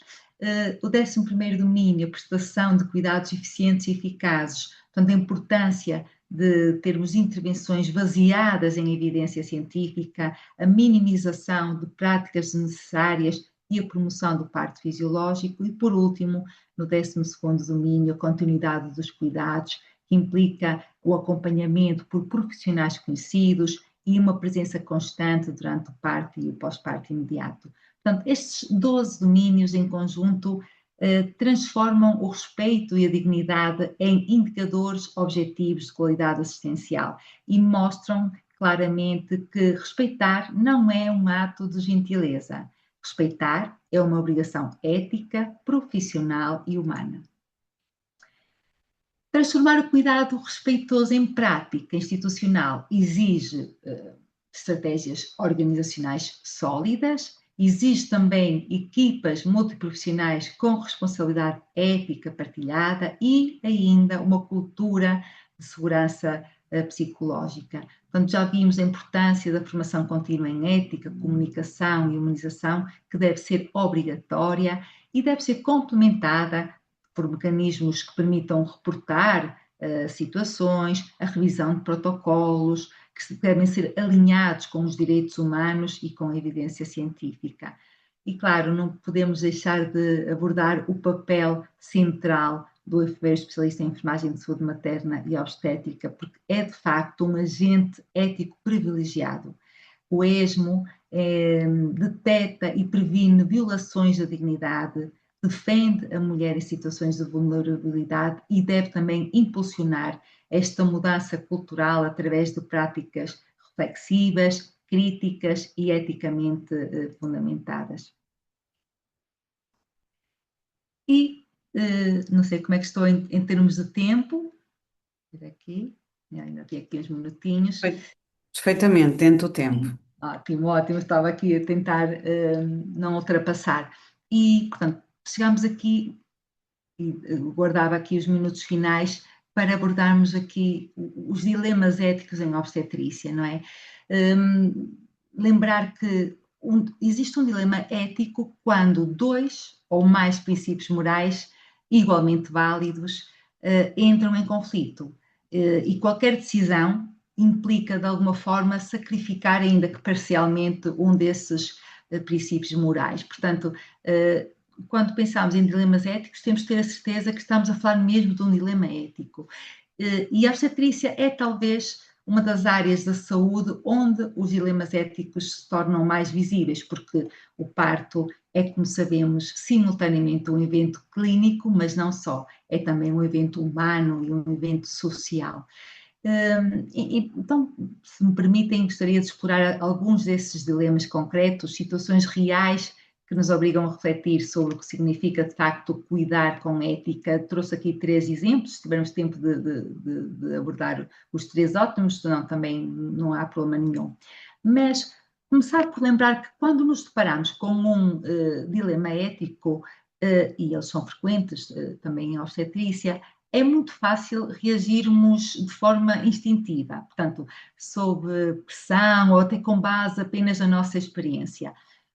B: O 11º domínio, a prestação de cuidados eficientes e eficazes, portanto, a importância de termos intervenções baseadas em evidência científica, a minimização de práticas desnecessárias e a promoção do parto fisiológico. E, por último, no 12º domínio, a continuidade dos cuidados, que implica o acompanhamento por profissionais conhecidos e uma presença constante durante o parto e o pós-parto imediato. Portanto, estes 12 domínios em conjunto transformam o respeito e a dignidade em indicadores objetivos de qualidade assistencial e mostram claramente que respeitar não é um ato de gentileza. Respeitar é uma obrigação ética, profissional e humana. Transformar o cuidado respeitoso em prática institucional exige estratégias organizacionais sólidas, exige também equipas multiprofissionais com responsabilidade ética partilhada e ainda uma cultura de segurança psicológica. Portanto, já vimos a importância da formação contínua em ética, comunicação e humanização, que deve ser obrigatória e deve ser complementada por mecanismos que permitam reportar situações, a revisão de protocolos, que devem ser alinhados com os direitos humanos e com a evidência científica. E, claro, não podemos deixar de abordar o papel central do enfermeiro especialista em enfermagem de saúde materna e obstétrica, porque é, de facto, um agente ético privilegiado. O ESMO detecta e previne violações da dignidade, defende a mulher em situações de vulnerabilidade e deve também impulsionar esta mudança cultural através de práticas reflexivas, críticas e eticamente fundamentadas. E não sei como é que estou em termos de tempo. Aqui, ainda tenho aqui uns minutinhos.
A: Perfeitamente, dentro do tempo.
B: Ótimo, ótimo. Estava aqui a tentar não ultrapassar. E, portanto, chegamos aqui e guardava aqui os minutos finais para abordarmos aqui os dilemas éticos em obstetrícia, não é? Lembrar que existe um dilema ético quando dois ou mais princípios morais igualmente válidos entram em conflito e qualquer decisão implica de alguma forma sacrificar ainda que parcialmente um desses princípios morais. Portanto, quando pensamos em dilemas éticos, temos de ter a certeza que estamos a falar mesmo de um dilema ético. E a obstetrícia é talvez uma das áreas da saúde onde os dilemas éticos se tornam mais visíveis, porque o parto é, como sabemos, simultaneamente um evento clínico, mas não só, é também um evento humano e um evento social. Então, se me permitem, gostaria de explorar alguns desses dilemas concretos, situações reais que nos obrigam a refletir sobre o que significa, de facto, cuidar com ética. Trouxe aqui 3 exemplos, se tivermos tempo de abordar os 3 ótimos, senão também não há problema nenhum. Mas começar por lembrar que quando nos deparamos com um dilema ético, e eles são frequentes também em obstetrícia, é muito fácil reagirmos de forma instintiva, portanto, sob pressão ou até com base apenas na nossa experiência.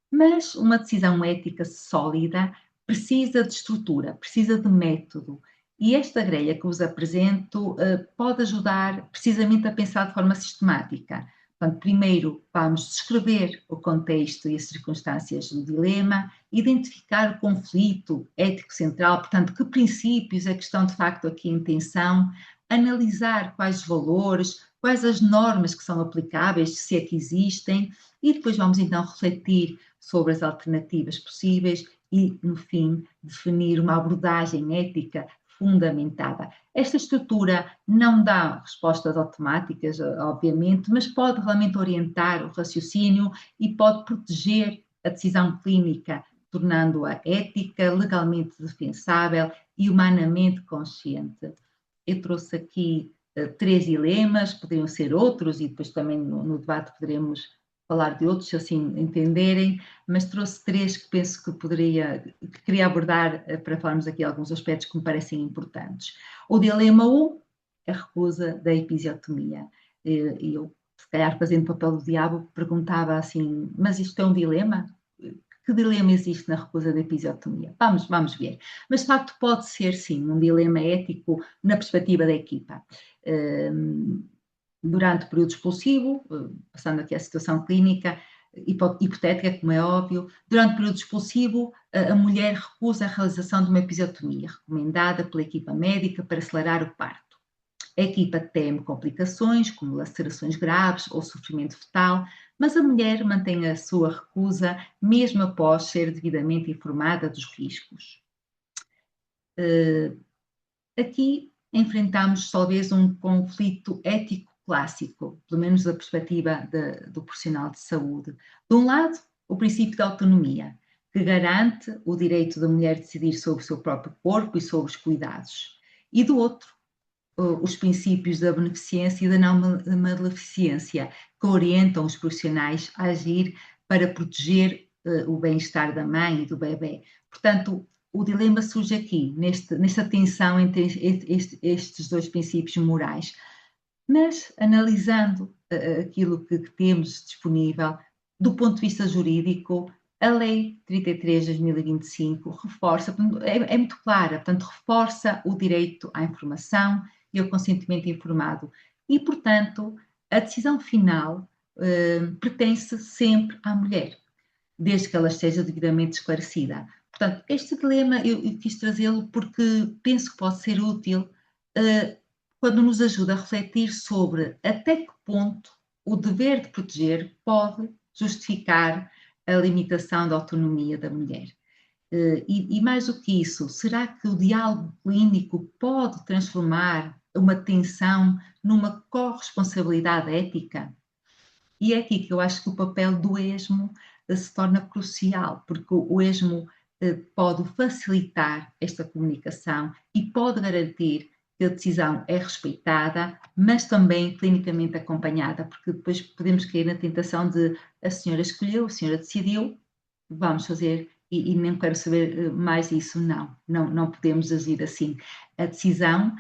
B: Mas uma decisão ética sólida precisa de estrutura, precisa de método. E esta grelha que vos apresento pode ajudar precisamente a pensar de forma sistemática. Portanto, primeiro vamos descrever o contexto e as circunstâncias do dilema, identificar o conflito ético central, portanto, que princípios é que estão de facto aqui em tensão, analisar quais os valores, quais as normas que são aplicáveis, se é que existem, e depois vamos então refletir sobre as alternativas possíveis e, no fim, definir uma abordagem ética fundamentada. Esta estrutura não dá respostas automáticas, obviamente, mas pode realmente orientar o raciocínio e pode proteger a decisão clínica, tornando-a ética, legalmente defensável e humanamente consciente. Eu trouxe aqui 3 dilemas, poderiam ser outros e depois também no debate poderemos falar de outros, se assim entenderem, mas trouxe 3 que penso que queria abordar para falarmos aqui alguns aspectos que me parecem importantes. O dilema 1, a recusa da episiotomia. E eu, se calhar fazendo papel do diabo, perguntava assim, mas isto é um dilema? que dilema existe na recusa da episiotomia? Vamos ver. Mas, de facto, pode ser, sim, um dilema ético na perspectiva da equipa. Durante o período expulsivo, passando aqui à situação clínica, hipotética, como é óbvio, durante o período expulsivo, a mulher recusa a realização de uma episiotomia, recomendada pela equipa médica para acelerar o parto. A equipa teme complicações, como lacerações graves ou sofrimento fetal, mas a mulher mantém a sua recusa, mesmo após ser devidamente informada dos riscos. Aqui enfrentamos talvez um conflito ético clássico, pelo menos da perspectiva do profissional de saúde. De um lado, o princípio da autonomia, que garante o direito da mulher decidir sobre o seu próprio corpo e sobre os cuidados. E do outro, os princípios da beneficência e da não maleficência, que orientam os profissionais a agir para proteger o bem-estar da mãe e do bebê. Portanto, o dilema surge aqui, nesta tensão entre estes dois princípios morais. Mas, analisando aquilo que temos disponível, do ponto de vista jurídico, a Lei 33 de 2025 reforça, é muito clara, portanto, reforça o direito à informação e ao consentimento informado. E, portanto, a decisão final pertence sempre à mulher, desde que ela esteja devidamente esclarecida. Portanto, este dilema eu quis trazê-lo porque penso que pode ser útil quando nos ajuda a refletir sobre até que ponto o dever de proteger pode justificar a limitação da autonomia da mulher. E mais do que isso, será que o diálogo clínico pode transformar uma tensão numa corresponsabilidade ética? E é aqui que eu acho que o papel do ESMO se torna crucial, porque o ESMO pode facilitar esta comunicação e pode garantir que a decisão é respeitada, mas também clinicamente acompanhada, porque depois podemos cair na tentação de a senhora escolheu, a senhora decidiu, vamos fazer e nem quero saber mais disso. Não podemos agir assim. A decisão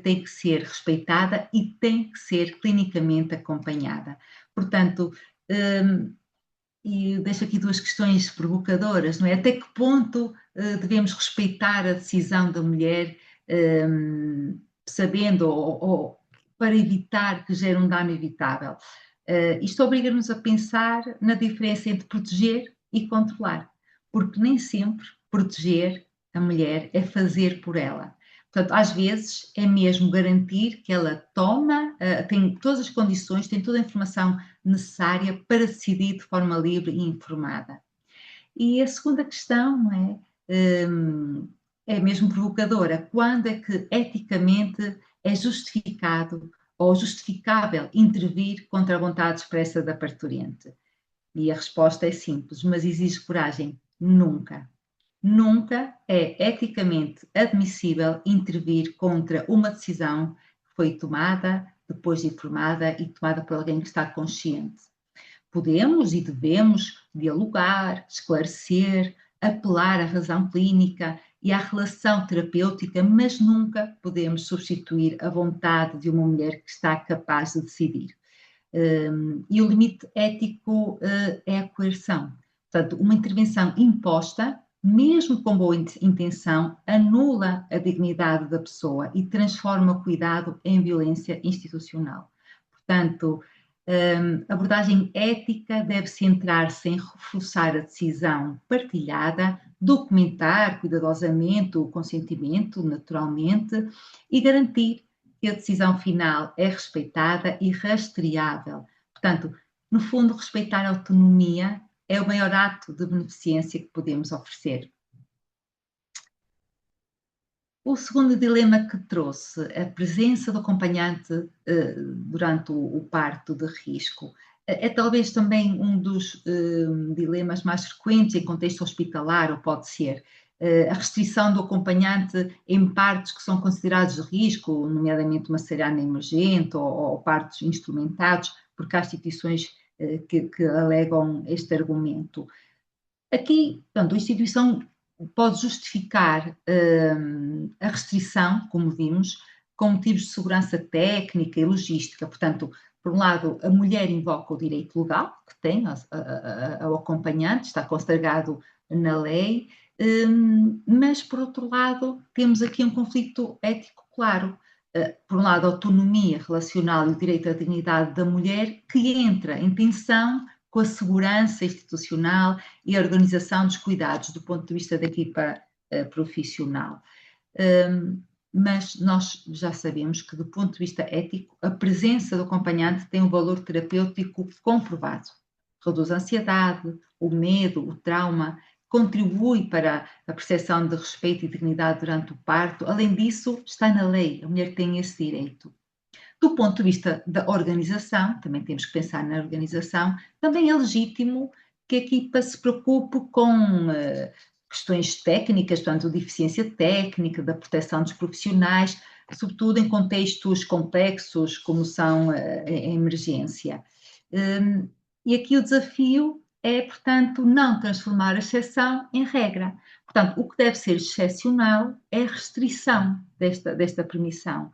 B: tem que ser respeitada e tem que ser clinicamente acompanhada. Portanto, e deixo aqui duas questões provocadoras, não é? Até que ponto devemos respeitar a decisão da mulher, sabendo ou para evitar que gere um dano evitável? Isto obriga-nos a pensar na diferença entre proteger e controlar, porque nem sempre proteger a mulher é fazer por ela. Portanto, às vezes é mesmo garantir que ela tem todas as condições, tem toda a informação necessária para decidir de forma livre e informada. E a segunda questão, não é mesmo provocadora. Quando é que eticamente é justificado ou justificável intervir contra a vontade expressa da parturiente? E a resposta é simples, mas exige coragem. Nunca. Nunca é eticamente admissível intervir contra uma decisão que foi tomada, depois de informada e tomada por alguém que está consciente. Podemos e devemos dialogar, esclarecer, apelar à razão clínica e à relação terapêutica, mas nunca podemos substituir a vontade de uma mulher que está capaz de decidir. E o limite ético é a coerção. Portanto, uma intervenção imposta, mesmo com boa intenção, anula a dignidade da pessoa e transforma o cuidado em violência institucional. Portanto, a abordagem ética deve centrar-se em reforçar a decisão partilhada, documentar cuidadosamente o consentimento, naturalmente, e garantir que a decisão final é respeitada e rastreável. Portanto, no fundo, respeitar a autonomia é o maior ato de beneficência que podemos oferecer. O segundo dilema que trouxe, a presença do acompanhante durante o parto de risco, é talvez também um dos dilemas mais frequentes em contexto hospitalar, ou pode ser a restrição do acompanhante em partos que são considerados de risco, nomeadamente uma cesariana emergente ou partos instrumentados, porque há instituições que alegam este argumento. Aqui, portanto, a instituição pode justificar a restrição, como vimos, com motivos de segurança técnica e logística. Portanto, Por um lado, a mulher invoca o direito legal que tem ao acompanhante, está consagrado na lei, mas, por outro lado, temos aqui um conflito ético claro. Por um lado, a autonomia relacional e o direito à dignidade da mulher, que entra em tensão com a segurança institucional e a organização dos cuidados do ponto de vista da equipa profissional. Mas nós já sabemos que, do ponto de vista ético, a presença do acompanhante tem um valor terapêutico comprovado. Reduz a ansiedade, o medo, o trauma, contribui para a percepção de respeito e dignidade durante o parto. Além disso, está na lei, a mulher tem esse direito. Do ponto de vista da organização, também temos que pensar na organização, também é legítimo que a equipa se preocupe com questões técnicas, portanto, de eficiência técnica, da proteção dos profissionais, sobretudo em contextos complexos, como são a emergência. E aqui o desafio é, portanto, não transformar a exceção em regra. Portanto, o que deve ser excepcional é a restrição desta permissão.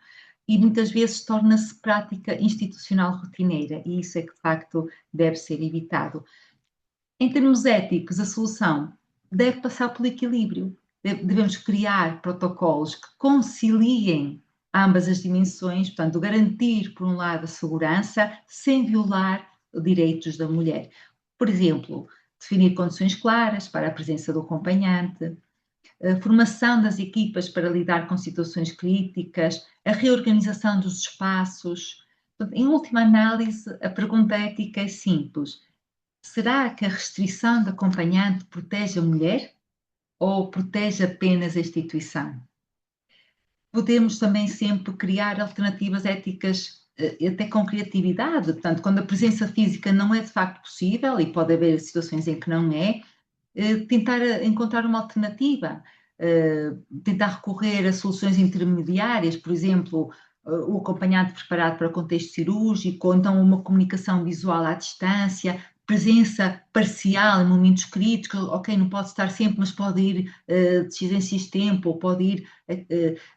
B: E muitas vezes torna-se prática institucional rotineira, e isso é que, de facto, deve ser evitado. Em termos éticos, a solução deve passar pelo equilíbrio. Devemos criar protocolos que conciliem ambas as dimensões, portanto, garantir, por um lado, a segurança, sem violar os direitos da mulher. Por exemplo, definir condições claras para a presença do acompanhante, a formação das equipas para lidar com situações críticas, a reorganização dos espaços. Em última análise, a pergunta ética é simples: será que a restrição de acompanhante protege a mulher ou protege apenas a instituição? Podemos também sempre criar alternativas éticas, até com criatividade. Portanto, quando a presença física não é de facto possível, e pode haver situações em que não é, tentar encontrar uma alternativa, tentar recorrer a soluções intermediárias, por exemplo, o acompanhante preparado para o contexto cirúrgico, ou então uma comunicação visual à distância, presença parcial em momentos críticos, ok, não pode estar sempre, mas pode ir de X em X tempo, ou pode ir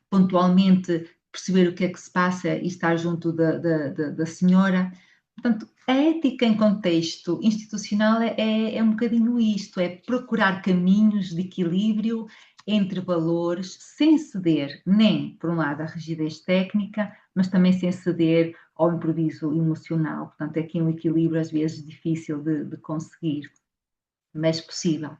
B: pontualmente perceber o que é que se passa e estar junto da senhora. Portanto, a ética em contexto institucional é um bocadinho isto, é procurar caminhos de equilíbrio entre valores, sem ceder nem, por um lado, à rigidez técnica, mas também sem ceder ao improviso emocional. Portanto, é aqui um equilíbrio às vezes difícil de conseguir, mas possível.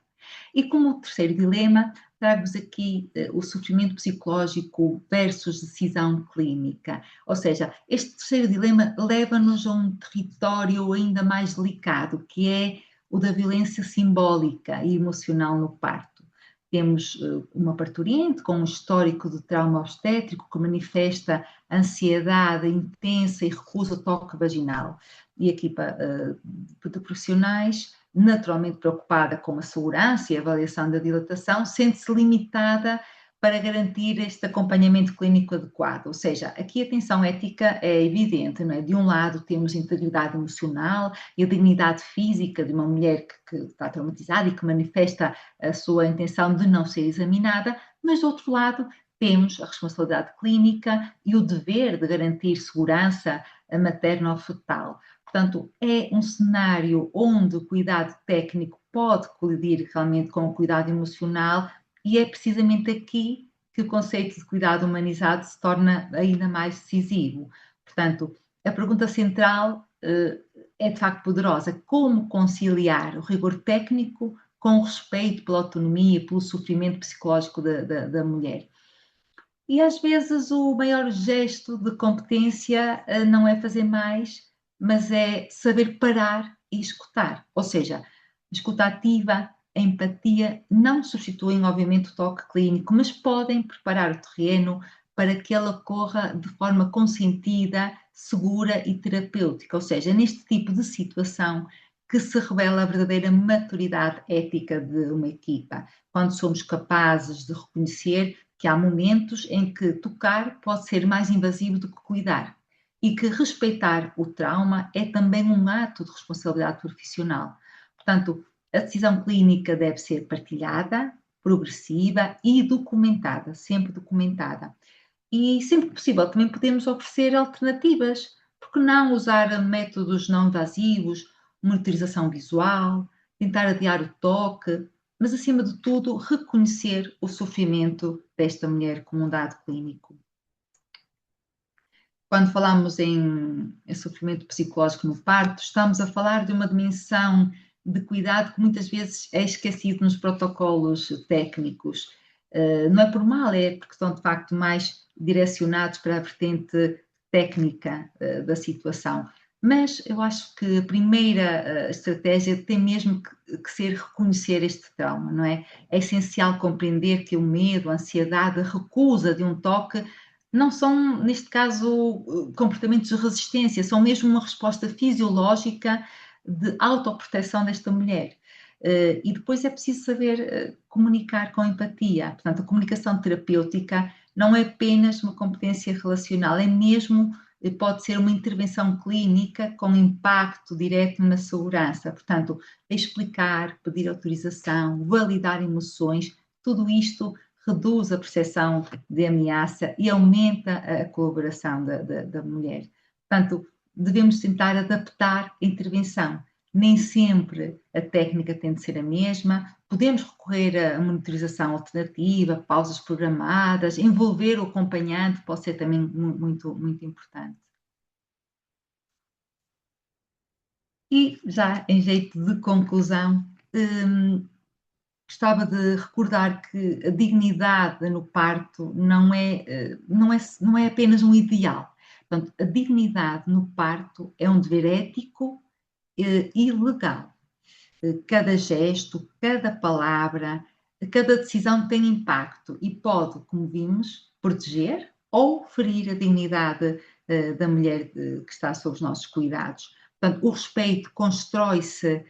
B: E como terceiro dilema, trago-vos aqui o sofrimento psicológico versus decisão clínica. Ou seja, este terceiro dilema leva-nos a um território ainda mais delicado, que é o da violência simbólica e emocional no parto. Temos uma parturiente com um histórico de trauma obstétrico que manifesta ansiedade intensa e recusa o toque vaginal. E a equipa de profissionais, naturalmente preocupada com a segurança e a avaliação da dilatação, sente-se limitada para garantir este acompanhamento clínico adequado. Ou seja, aqui a tensão ética é evidente, não é? De um lado temos a integridade emocional e a dignidade física de uma mulher que está traumatizada e que manifesta a sua intenção de não ser examinada, mas do outro lado temos a responsabilidade clínica e o dever de garantir segurança materno-fetal. Portanto, é um cenário onde o cuidado técnico pode colidir realmente com o cuidado emocional, e é precisamente aqui que o conceito de cuidado humanizado se torna ainda mais decisivo. Portanto, a pergunta central é de facto poderosa: como conciliar o rigor técnico com o respeito pela autonomia, pelo sofrimento psicológico da mulher? E às vezes o maior gesto de competência não é fazer mais, mas é saber parar e escutar. Ou seja, a escuta ativa, a empatia não substituem, obviamente, o toque clínico, mas podem preparar o terreno para que ela corra de forma consentida, segura e terapêutica. Ou seja, neste tipo de situação que se revela a verdadeira maturidade ética de uma equipa, quando somos capazes de reconhecer que há momentos em que tocar pode ser mais invasivo do que cuidar, e que respeitar o trauma é também um ato de responsabilidade profissional. Portanto, a decisão clínica deve ser partilhada, progressiva e documentada, sempre documentada. E sempre que possível também podemos oferecer alternativas, porque que não usar métodos não invasivos, monitorização visual, tentar adiar o toque, mas acima de tudo, reconhecer o sofrimento desta mulher como um dado clínico. Quando falamos em sofrimento psicológico no parto, estamos a falar de uma dimensão de cuidado que muitas vezes é esquecido nos protocolos técnicos. Não é por mal, é porque estão de facto mais direcionados para a vertente técnica da situação. Mas eu acho que a primeira estratégia tem mesmo que ser reconhecer este trauma, não é? É essencial compreender que o medo, a ansiedade, a recusa de um toque não são, neste caso, comportamentos de resistência, são mesmo uma resposta fisiológica de autoproteção desta mulher. E depois é preciso saber comunicar com empatia. Portanto, a comunicação terapêutica não é apenas uma competência relacional, é mesmo, pode ser uma intervenção clínica com impacto direto na segurança. Portanto, explicar, pedir autorização, validar emoções, tudo isto reduz a percepção de ameaça e aumenta a colaboração da mulher. Portanto, devemos tentar adaptar a intervenção. Nem sempre a técnica tem de ser a mesma. Podemos recorrer a monitorização alternativa, pausas programadas, envolver o acompanhante pode ser também muito, muito importante. E já em jeito de conclusão, gostava de recordar que a dignidade no parto não é apenas um ideal. Portanto, a dignidade no parto é um dever ético e legal. Cada gesto, cada palavra, cada decisão tem impacto e pode, como vimos, proteger ou ferir a dignidade da mulher que está sob os nossos cuidados. Portanto, o respeito constrói-se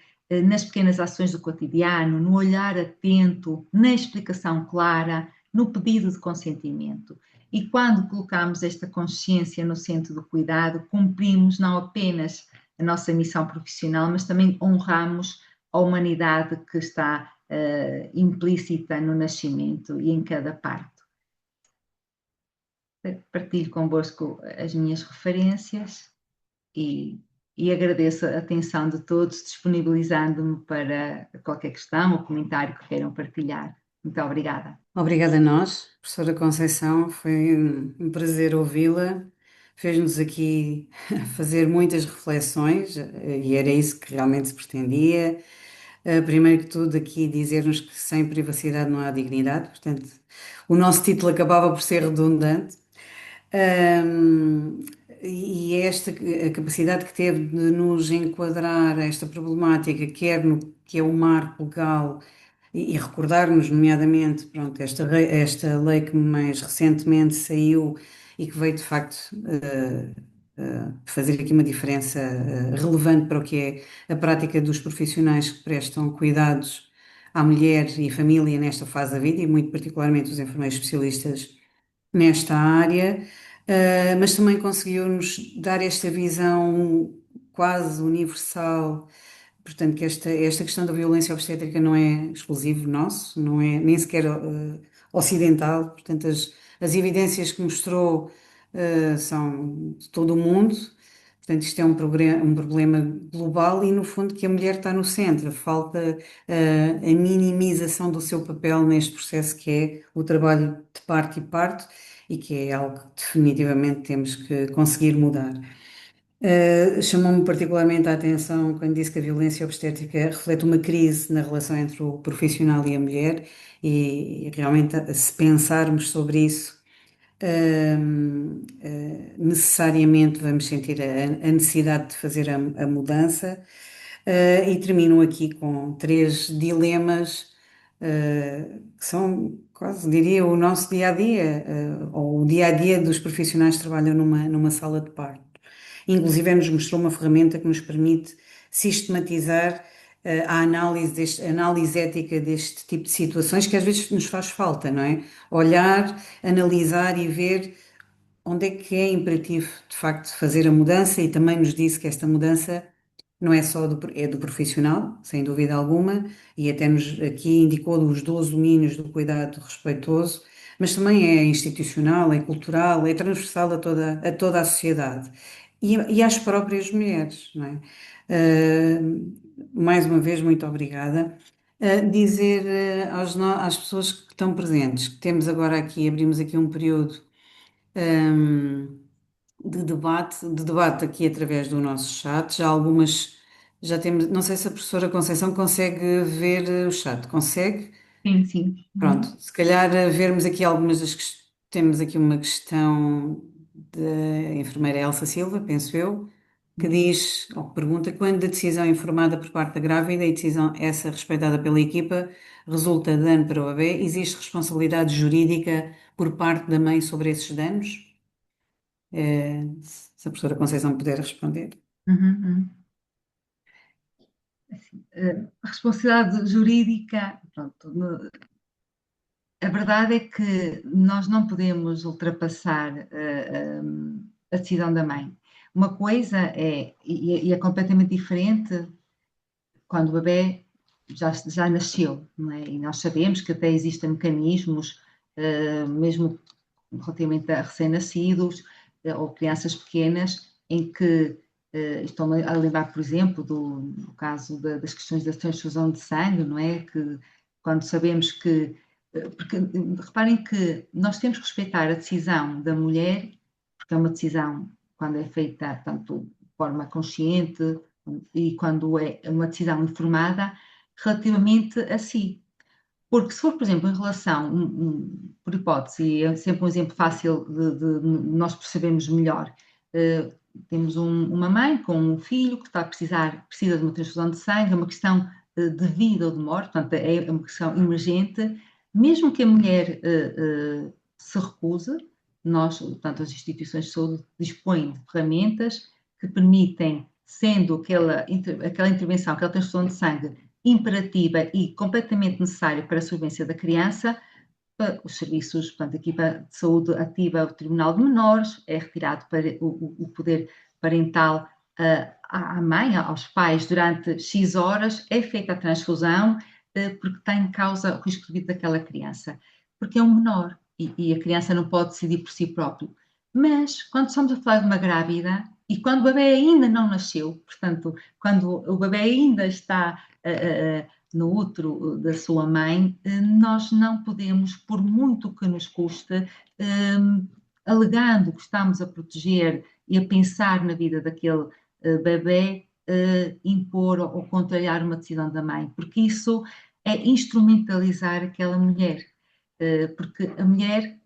B: nas pequenas ações do cotidiano, no olhar atento, na explicação clara, no pedido de consentimento. E quando colocamos esta consciência no centro do cuidado, cumprimos não apenas a nossa missão profissional, mas também honramos a humanidade que está implícita no nascimento e em cada parto. Partilho convosco as minhas referências e agradeço a atenção de todos, disponibilizando-me para qualquer questão ou comentário que queiram partilhar. Muito obrigada.
A: Obrigada a nós, professora Conceição, foi um prazer ouvi-la. Fez-nos aqui fazer muitas reflexões e era isso que realmente se pretendia. Primeiro que tudo, aqui dizer-nos que sem privacidade não há dignidade, portanto, o nosso título acabava por ser redundante. Um, e esta a capacidade que teve de nos enquadrar a esta problemática, quer no que é o marco legal, e recordar-nos, nomeadamente, pronto, esta lei que mais recentemente saiu e que veio de facto fazer aqui uma diferença relevante para o que é a prática dos profissionais que prestam cuidados à mulher e família nesta fase da vida, e muito particularmente os enfermeiros especialistas nesta área, mas também conseguiu-nos dar esta visão quase universal. Portanto, que esta questão da violência obstétrica não é exclusivo nosso, não é nem sequer ocidental. Portanto, as evidências que mostrou são de todo o mundo. Portanto, isto é um problema global e, no fundo, que a mulher está no centro. Falta a minimização do seu papel neste processo que é o trabalho de parto e parto e que é algo que definitivamente temos que conseguir mudar. Chamou-me particularmente a atenção quando disse que a violência obstétrica reflete uma crise na relação entre o profissional e a mulher, e realmente, se pensarmos sobre isso, necessariamente vamos sentir a necessidade de fazer a mudança. E termino aqui com três dilemas, que são quase, diria, o nosso dia a dia, ou o dia a dia dos profissionais que trabalham numa sala de parto. Inclusive, nos mostrou uma ferramenta que nos permite sistematizar a análise ética deste tipo de situações que às vezes nos faz falta, não é? Olhar, analisar e ver onde é que é imperativo, de facto, fazer a mudança, e também nos disse que esta mudança não é só é do profissional, sem dúvida alguma, e até nos aqui indicou os 12 domínios do cuidado respeitoso, mas também é institucional, é cultural, é transversal a toda a sociedade. e às próprias mulheres, não é? Mais uma vez, muito obrigada. Dizer às pessoas que estão presentes que temos agora aqui, abrimos aqui um período de debate aqui através do nosso chat. Já algumas, já temos, não sei se a professora Conceição consegue ver o chat, consegue?
B: Sim, sim.
A: Pronto,
B: Uhum.
A: se calhar vermos aqui algumas temos aqui uma questão da enfermeira Elsa Silva, penso eu, que diz, ou que pergunta, quando a decisão informada por parte da grávida e decisão essa respeitada pela equipa resulta de dano para o bebê, existe responsabilidade jurídica por parte da mãe sobre esses danos? Se a professora Conceição puder responder.
B: Uhum, uhum. A responsabilidade jurídica, pronto, a verdade é que nós não podemos ultrapassar a decisão da mãe. Uma coisa é, e é completamente diferente quando o bebê já nasceu, não é? E nós sabemos que até existem mecanismos, mesmo relativamente a recém-nascidos ou crianças pequenas, em que estou a lembrar, por exemplo, do caso das questões da transfusão de sangue, não é? Que quando sabemos que. Porque reparem que nós temos que respeitar a decisão da mulher, porque é uma decisão, quando é feita, tanto de forma consciente e quando é uma decisão informada, relativamente a si. Porque se for, por exemplo, em relação, por hipótese, e é sempre um exemplo fácil de nós percebermos melhor, temos uma mãe com um filho que está a precisa de uma transfusão de sangue, é uma questão de vida ou de morte, portanto, é uma questão emergente, mesmo que a mulher se recuse, nós, portanto, as instituições de saúde dispõem de ferramentas que permitem, sendo aquela intervenção, aquela transfusão de sangue imperativa e completamente necessária para a sobrevivência da criança, os serviços, portanto, a equipa de saúde ativa o Tribunal de Menores, é retirado para o poder parental à mãe, aos pais, durante X horas, é feita a transfusão, porque está em causa o risco de vida daquela criança, porque é um menor e a criança não pode decidir por si próprio. Mas, quando estamos a falar de uma grávida, e quando o bebê ainda não nasceu, portanto, quando o bebê ainda está no útero da sua mãe, nós não podemos, por muito que nos custe, alegando que estamos a proteger e a pensar na vida daquele bebê, impor ou contrariar uma decisão da mãe, porque isso é instrumentalizar aquela mulher, porque a mulher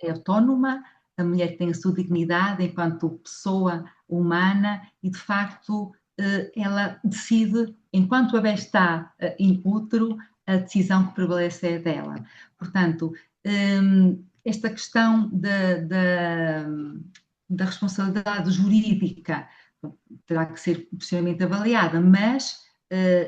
B: é autónoma, a mulher tem a sua dignidade enquanto pessoa humana e, de facto, ela decide, enquanto a bebé está in útero, a decisão que prevalece é dela. Portanto, esta questão da responsabilidade jurídica terá que ser posteriormente avaliada, mas,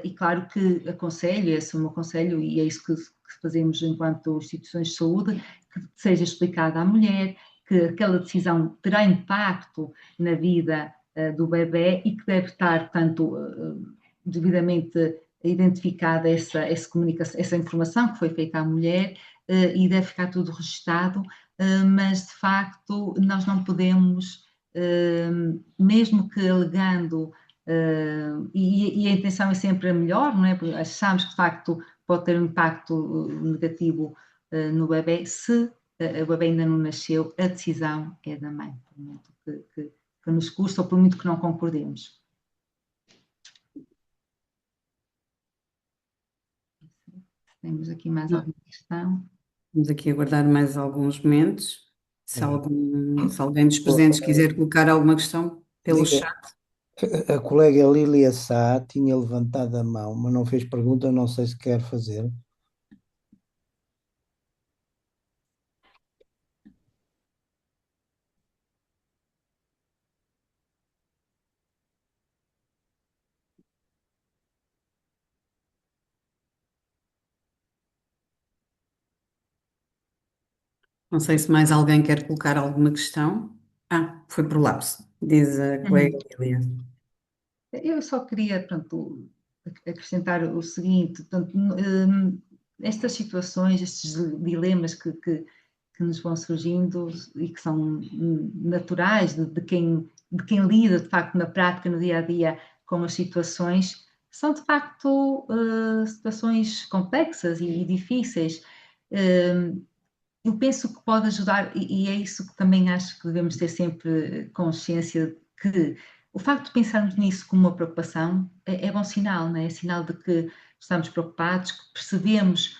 B: e claro que aconselho, esse é o meu conselho, e é isso que fazemos enquanto instituições de saúde, que seja explicada à mulher que aquela decisão terá impacto na vida do bebê e que deve estar, portanto, devidamente identificada essa informação que foi feita à mulher e deve ficar tudo registado, mas de facto nós não podemos, mesmo que alegando, e a intenção é sempre a melhor, não é? Porque achamos que de facto pode ter um impacto negativo no bebê, se o bebê ainda não nasceu, a decisão é da mãe, por muito que nos custa ou por muito que não concordemos. Temos aqui mais alguma questão?
A: Vamos aqui aguardar mais alguns momentos. Se,
C: É.
A: se alguém dos presentes quiser colocar alguma questão pelo
C: Diga,
A: chat.
C: a colega Lília Sá tinha levantado a mão, mas não fez pergunta, não sei se quer fazer.
A: Não sei se mais alguém quer colocar alguma questão. Ah, foi por lapso, diz a colega Lília.
B: Eu só queria, pronto, acrescentar o seguinte, portanto, estas situações, estes dilemas que nos vão surgindo e que são naturais de quem de quem lida, de facto, na prática, no dia a dia, com as situações, são de facto situações complexas e difíceis. Eu penso que pode ajudar, e é isso que também acho que devemos ter sempre consciência que o facto de pensarmos nisso como uma preocupação é bom sinal, não é? É sinal de que estamos preocupados, que percebemos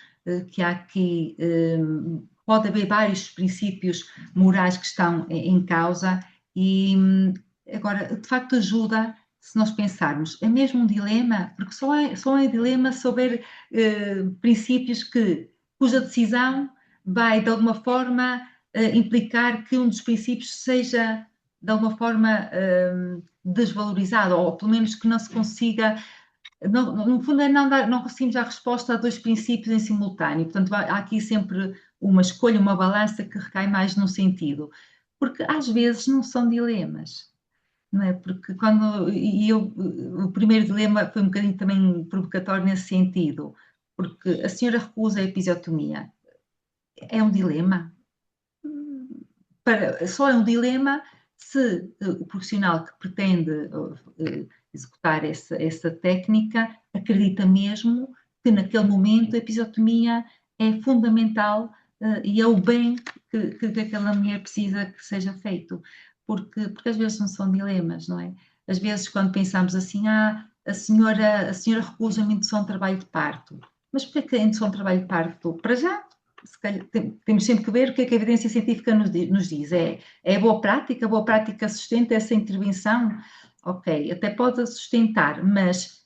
B: que há aqui, pode haver vários princípios morais que estão em causa e agora, de facto, ajuda se nós pensarmos, é mesmo um dilema, porque só é dilema se houver princípios cuja decisão vai, de alguma forma, implicar que um dos princípios seja, de alguma forma, desvalorizado, ou pelo menos que não se consiga. No fundo, é não conseguimos dar resposta a dois princípios em simultâneo. Portanto, há aqui sempre uma escolha, uma balança que recai mais num sentido. Porque às vezes não são dilemas, não é? Porque o primeiro dilema foi um bocadinho também provocatório nesse sentido, porque a senhora recusa a episiotomia. É um dilema? Só é um dilema se o profissional que pretende executar essa técnica acredita mesmo que naquele momento a episiotomia é fundamental e é o bem que aquela mulher precisa que seja feito. Porque às vezes não são dilemas, não é? Às vezes quando pensamos assim, a senhora recusa uma indução de trabalho de parto. Mas porquê que a indução de trabalho de parto? Para já, se calhar, temos sempre que ver o que é que a evidência científica nos diz. É a boa prática sustenta essa intervenção? Ok, até pode sustentar, mas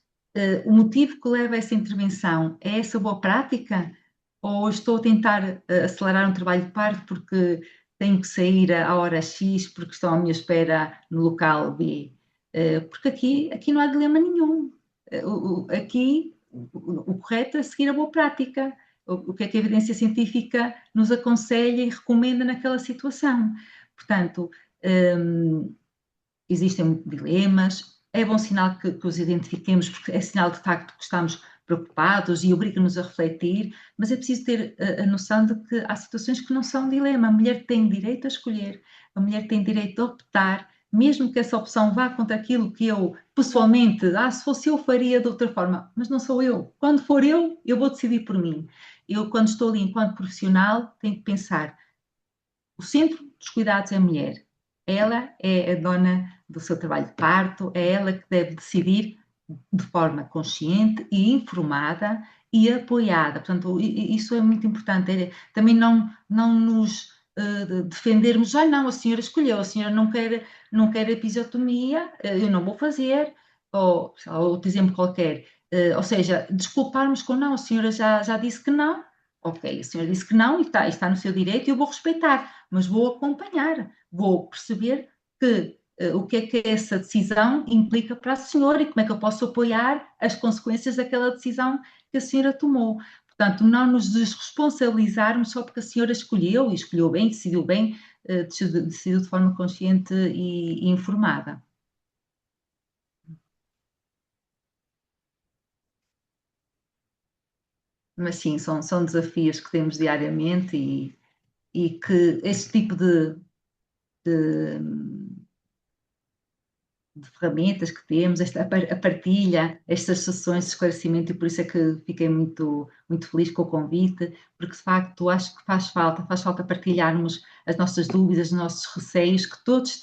B: o motivo que leva a essa intervenção é essa boa prática? Ou estou a tentar acelerar um trabalho de parto porque tenho que sair à hora X porque estão à minha espera no local B? Porque aqui não há dilema nenhum. Aqui o correto é seguir a boa prática. O que é que a evidência científica nos aconselha e recomenda naquela situação. Portanto, existem dilemas, é bom sinal que os identifiquemos, porque é sinal de facto que estamos preocupados e obriga-nos a refletir, mas é preciso ter a noção de que há situações que não são dilema. A mulher tem direito a escolher, a mulher tem direito a optar, mesmo que essa opção vá contra aquilo que eu, pessoalmente, se fosse eu, faria de outra forma, mas não sou eu. Quando for eu vou decidir por mim. Eu, quando estou ali enquanto profissional, tenho que pensar: o centro dos cuidados é a mulher. Ela é a dona do seu trabalho de parto, é ela que deve decidir de forma consciente e informada e apoiada. Portanto, isso é muito importante. Também não nos defendermos, não, a senhora escolheu, a senhora não quer episiotomia, eu não vou fazer, ou outro exemplo qualquer. Ou seja, desculparmos com não, a senhora já disse que não, ok, a senhora disse que não e está no seu direito e eu vou respeitar, mas vou acompanhar, vou perceber o que é que essa decisão implica para a senhora e como é que eu posso apoiar as consequências daquela decisão que a senhora tomou. Portanto, não nos desresponsabilizarmos só porque a senhora escolheu, e escolheu bem, decidiu de forma consciente e informada. Mas sim, são desafios que temos diariamente e que este tipo de, de ferramentas que temos, a partilha, estas sessões de esclarecimento, e por isso é que fiquei muito, muito feliz com o convite, porque de facto acho que faz falta partilharmos as nossas dúvidas, os nossos receios, que todos,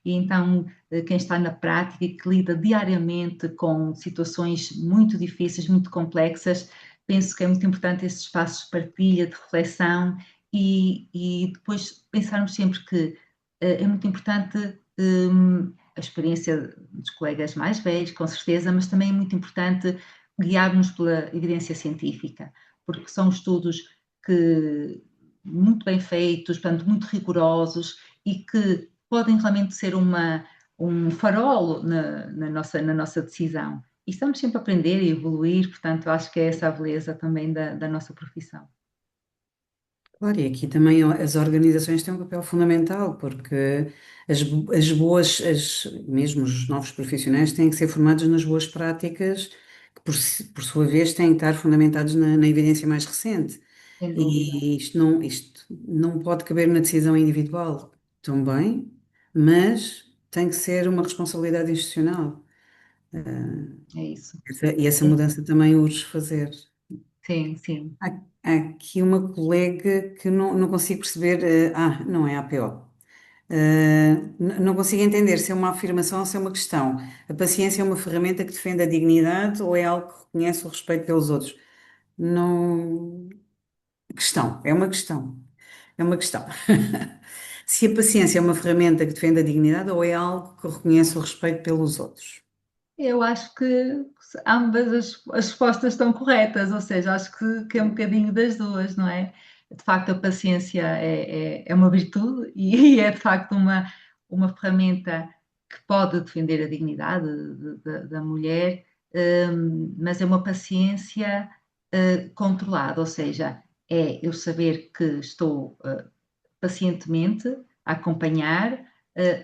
B: e então quem está na prática e que lida diariamente com situações muito difíceis, muito complexas, penso que é muito importante esses espaços de partilha, de reflexão e depois pensarmos sempre que é muito importante a experiência dos colegas mais velhos, com certeza, mas também é muito importante guiar-nos pela evidência científica, porque são estudos que muito bem feitos, portanto, muito rigorosos e que podem realmente ser um farol na nossa decisão. E estamos sempre a aprender e evoluir, portanto, acho que é essa a beleza também da nossa profissão.
A: Claro, e aqui também as organizações têm um papel fundamental, porque as boas, mesmo os novos profissionais têm que ser formados nas boas práticas, que por sua vez têm que estar fundamentados na evidência mais recente.
B: Sem dúvida.
A: E isto não pode caber na decisão individual também, mas tem que ser uma responsabilidade institucional.
B: É isso.
A: E essa
B: Sim,
A: mudança também urge fazer.
B: sim, sim.
A: Há aqui uma colega que não consigo perceber, não é APO. Não consigo entender se é uma afirmação ou se é uma questão. A paciência é uma ferramenta que defende a dignidade ou é algo que reconhece o respeito pelos outros? Não. Questão, é uma questão. É uma questão. Se a paciência é uma ferramenta que defende a dignidade ou é algo que reconhece o respeito pelos outros?
B: Eu acho que ambas as respostas estão corretas, ou seja, acho que é um bocadinho das duas, não é? De facto, a paciência é uma virtude e é de facto uma ferramenta que pode defender a dignidade da mulher, mas é uma paciência controlada, ou seja, é eu saber que estou pacientemente a acompanhar,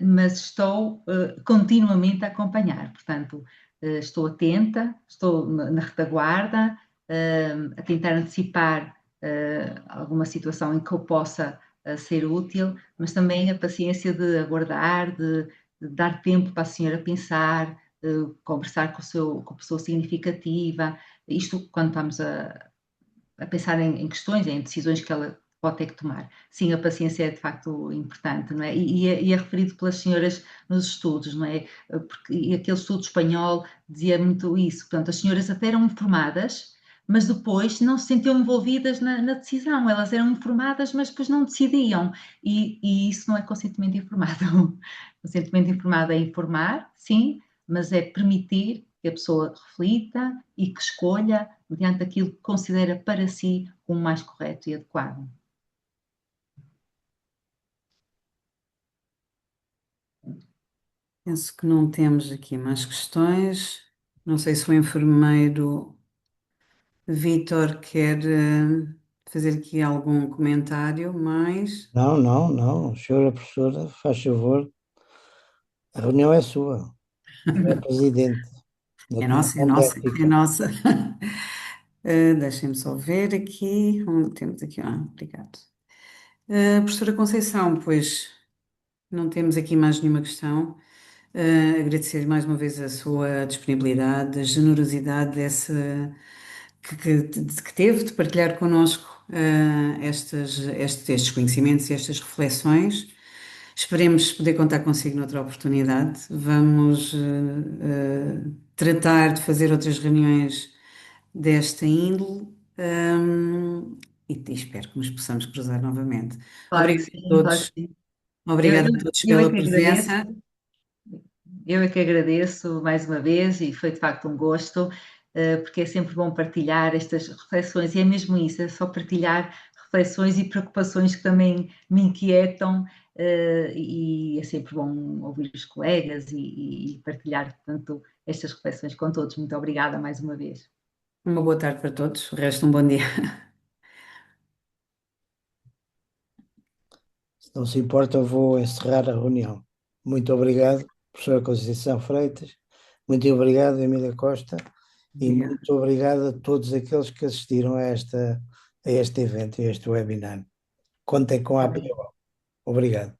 B: mas estou continuamente a acompanhar. Portanto, estou atenta, estou na retaguarda, a tentar antecipar alguma situação em que eu possa ser útil, mas também a paciência de aguardar, de dar tempo para a senhora pensar, conversar com a pessoa significativa, isto quando estamos a pensar em questões, em decisões que ela pode ter que tomar. Sim, a paciência é de facto importante, não é? E é referido pelas senhoras nos estudos, não é? Porque aquele estudo espanhol dizia muito isso. Portanto, as senhoras até eram informadas, mas depois não se sentiam envolvidas na decisão. Elas eram informadas, mas depois não decidiam. E isso não é consentimento informado. Consentimento informado é informar, sim, mas é permitir que a pessoa reflita e que escolha mediante aquilo que considera para si o mais correto e adequado.
A: Penso que não temos aqui mais questões. Não sei se o enfermeiro Vítor quer fazer aqui algum comentário mais.
C: Não, não, não. Senhora professora, faz favor, a reunião é sua. É presidente da
A: É nossa, é
C: Comissão de
A: nossa, é
C: Ética.
A: nossa. Deixem-me só ver aqui. Temos aqui, obrigado. Professora Conceição, pois não temos aqui mais nenhuma questão. Agradecer mais uma vez a sua disponibilidade, a generosidade que teve de partilhar connosco estes conhecimentos e estas reflexões. Esperemos poder contar consigo noutra oportunidade. Vamos tratar de fazer outras reuniões desta índole, e espero que nos possamos cruzar novamente.
B: Claro que
A: Obrigada a
B: sim, claro
A: todos,
B: que sim. Eu,
A: obrigada
B: eu,
A: a todos
B: eu é
A: pela
B: que agradeço,
A: presença.
B: eu é que agradeço mais uma vez e foi de facto um gosto, porque é sempre bom partilhar estas reflexões e é mesmo isso, é só partilhar reflexões e preocupações que também me inquietam, e é sempre bom ouvir os colegas e partilhar, portanto, estas reflexões com todos. Muito obrigada mais uma vez.
A: Uma boa tarde para todos, o resto um bom dia.
C: Se não se importa, eu vou encerrar a reunião. Muito obrigado, professora Conceição Freitas. Muito obrigado, Emília Costa. E
A: Obrigada.
C: muito obrigado a todos aqueles que assistiram a este evento, a este webinar. Contem com a APO. Obrigado.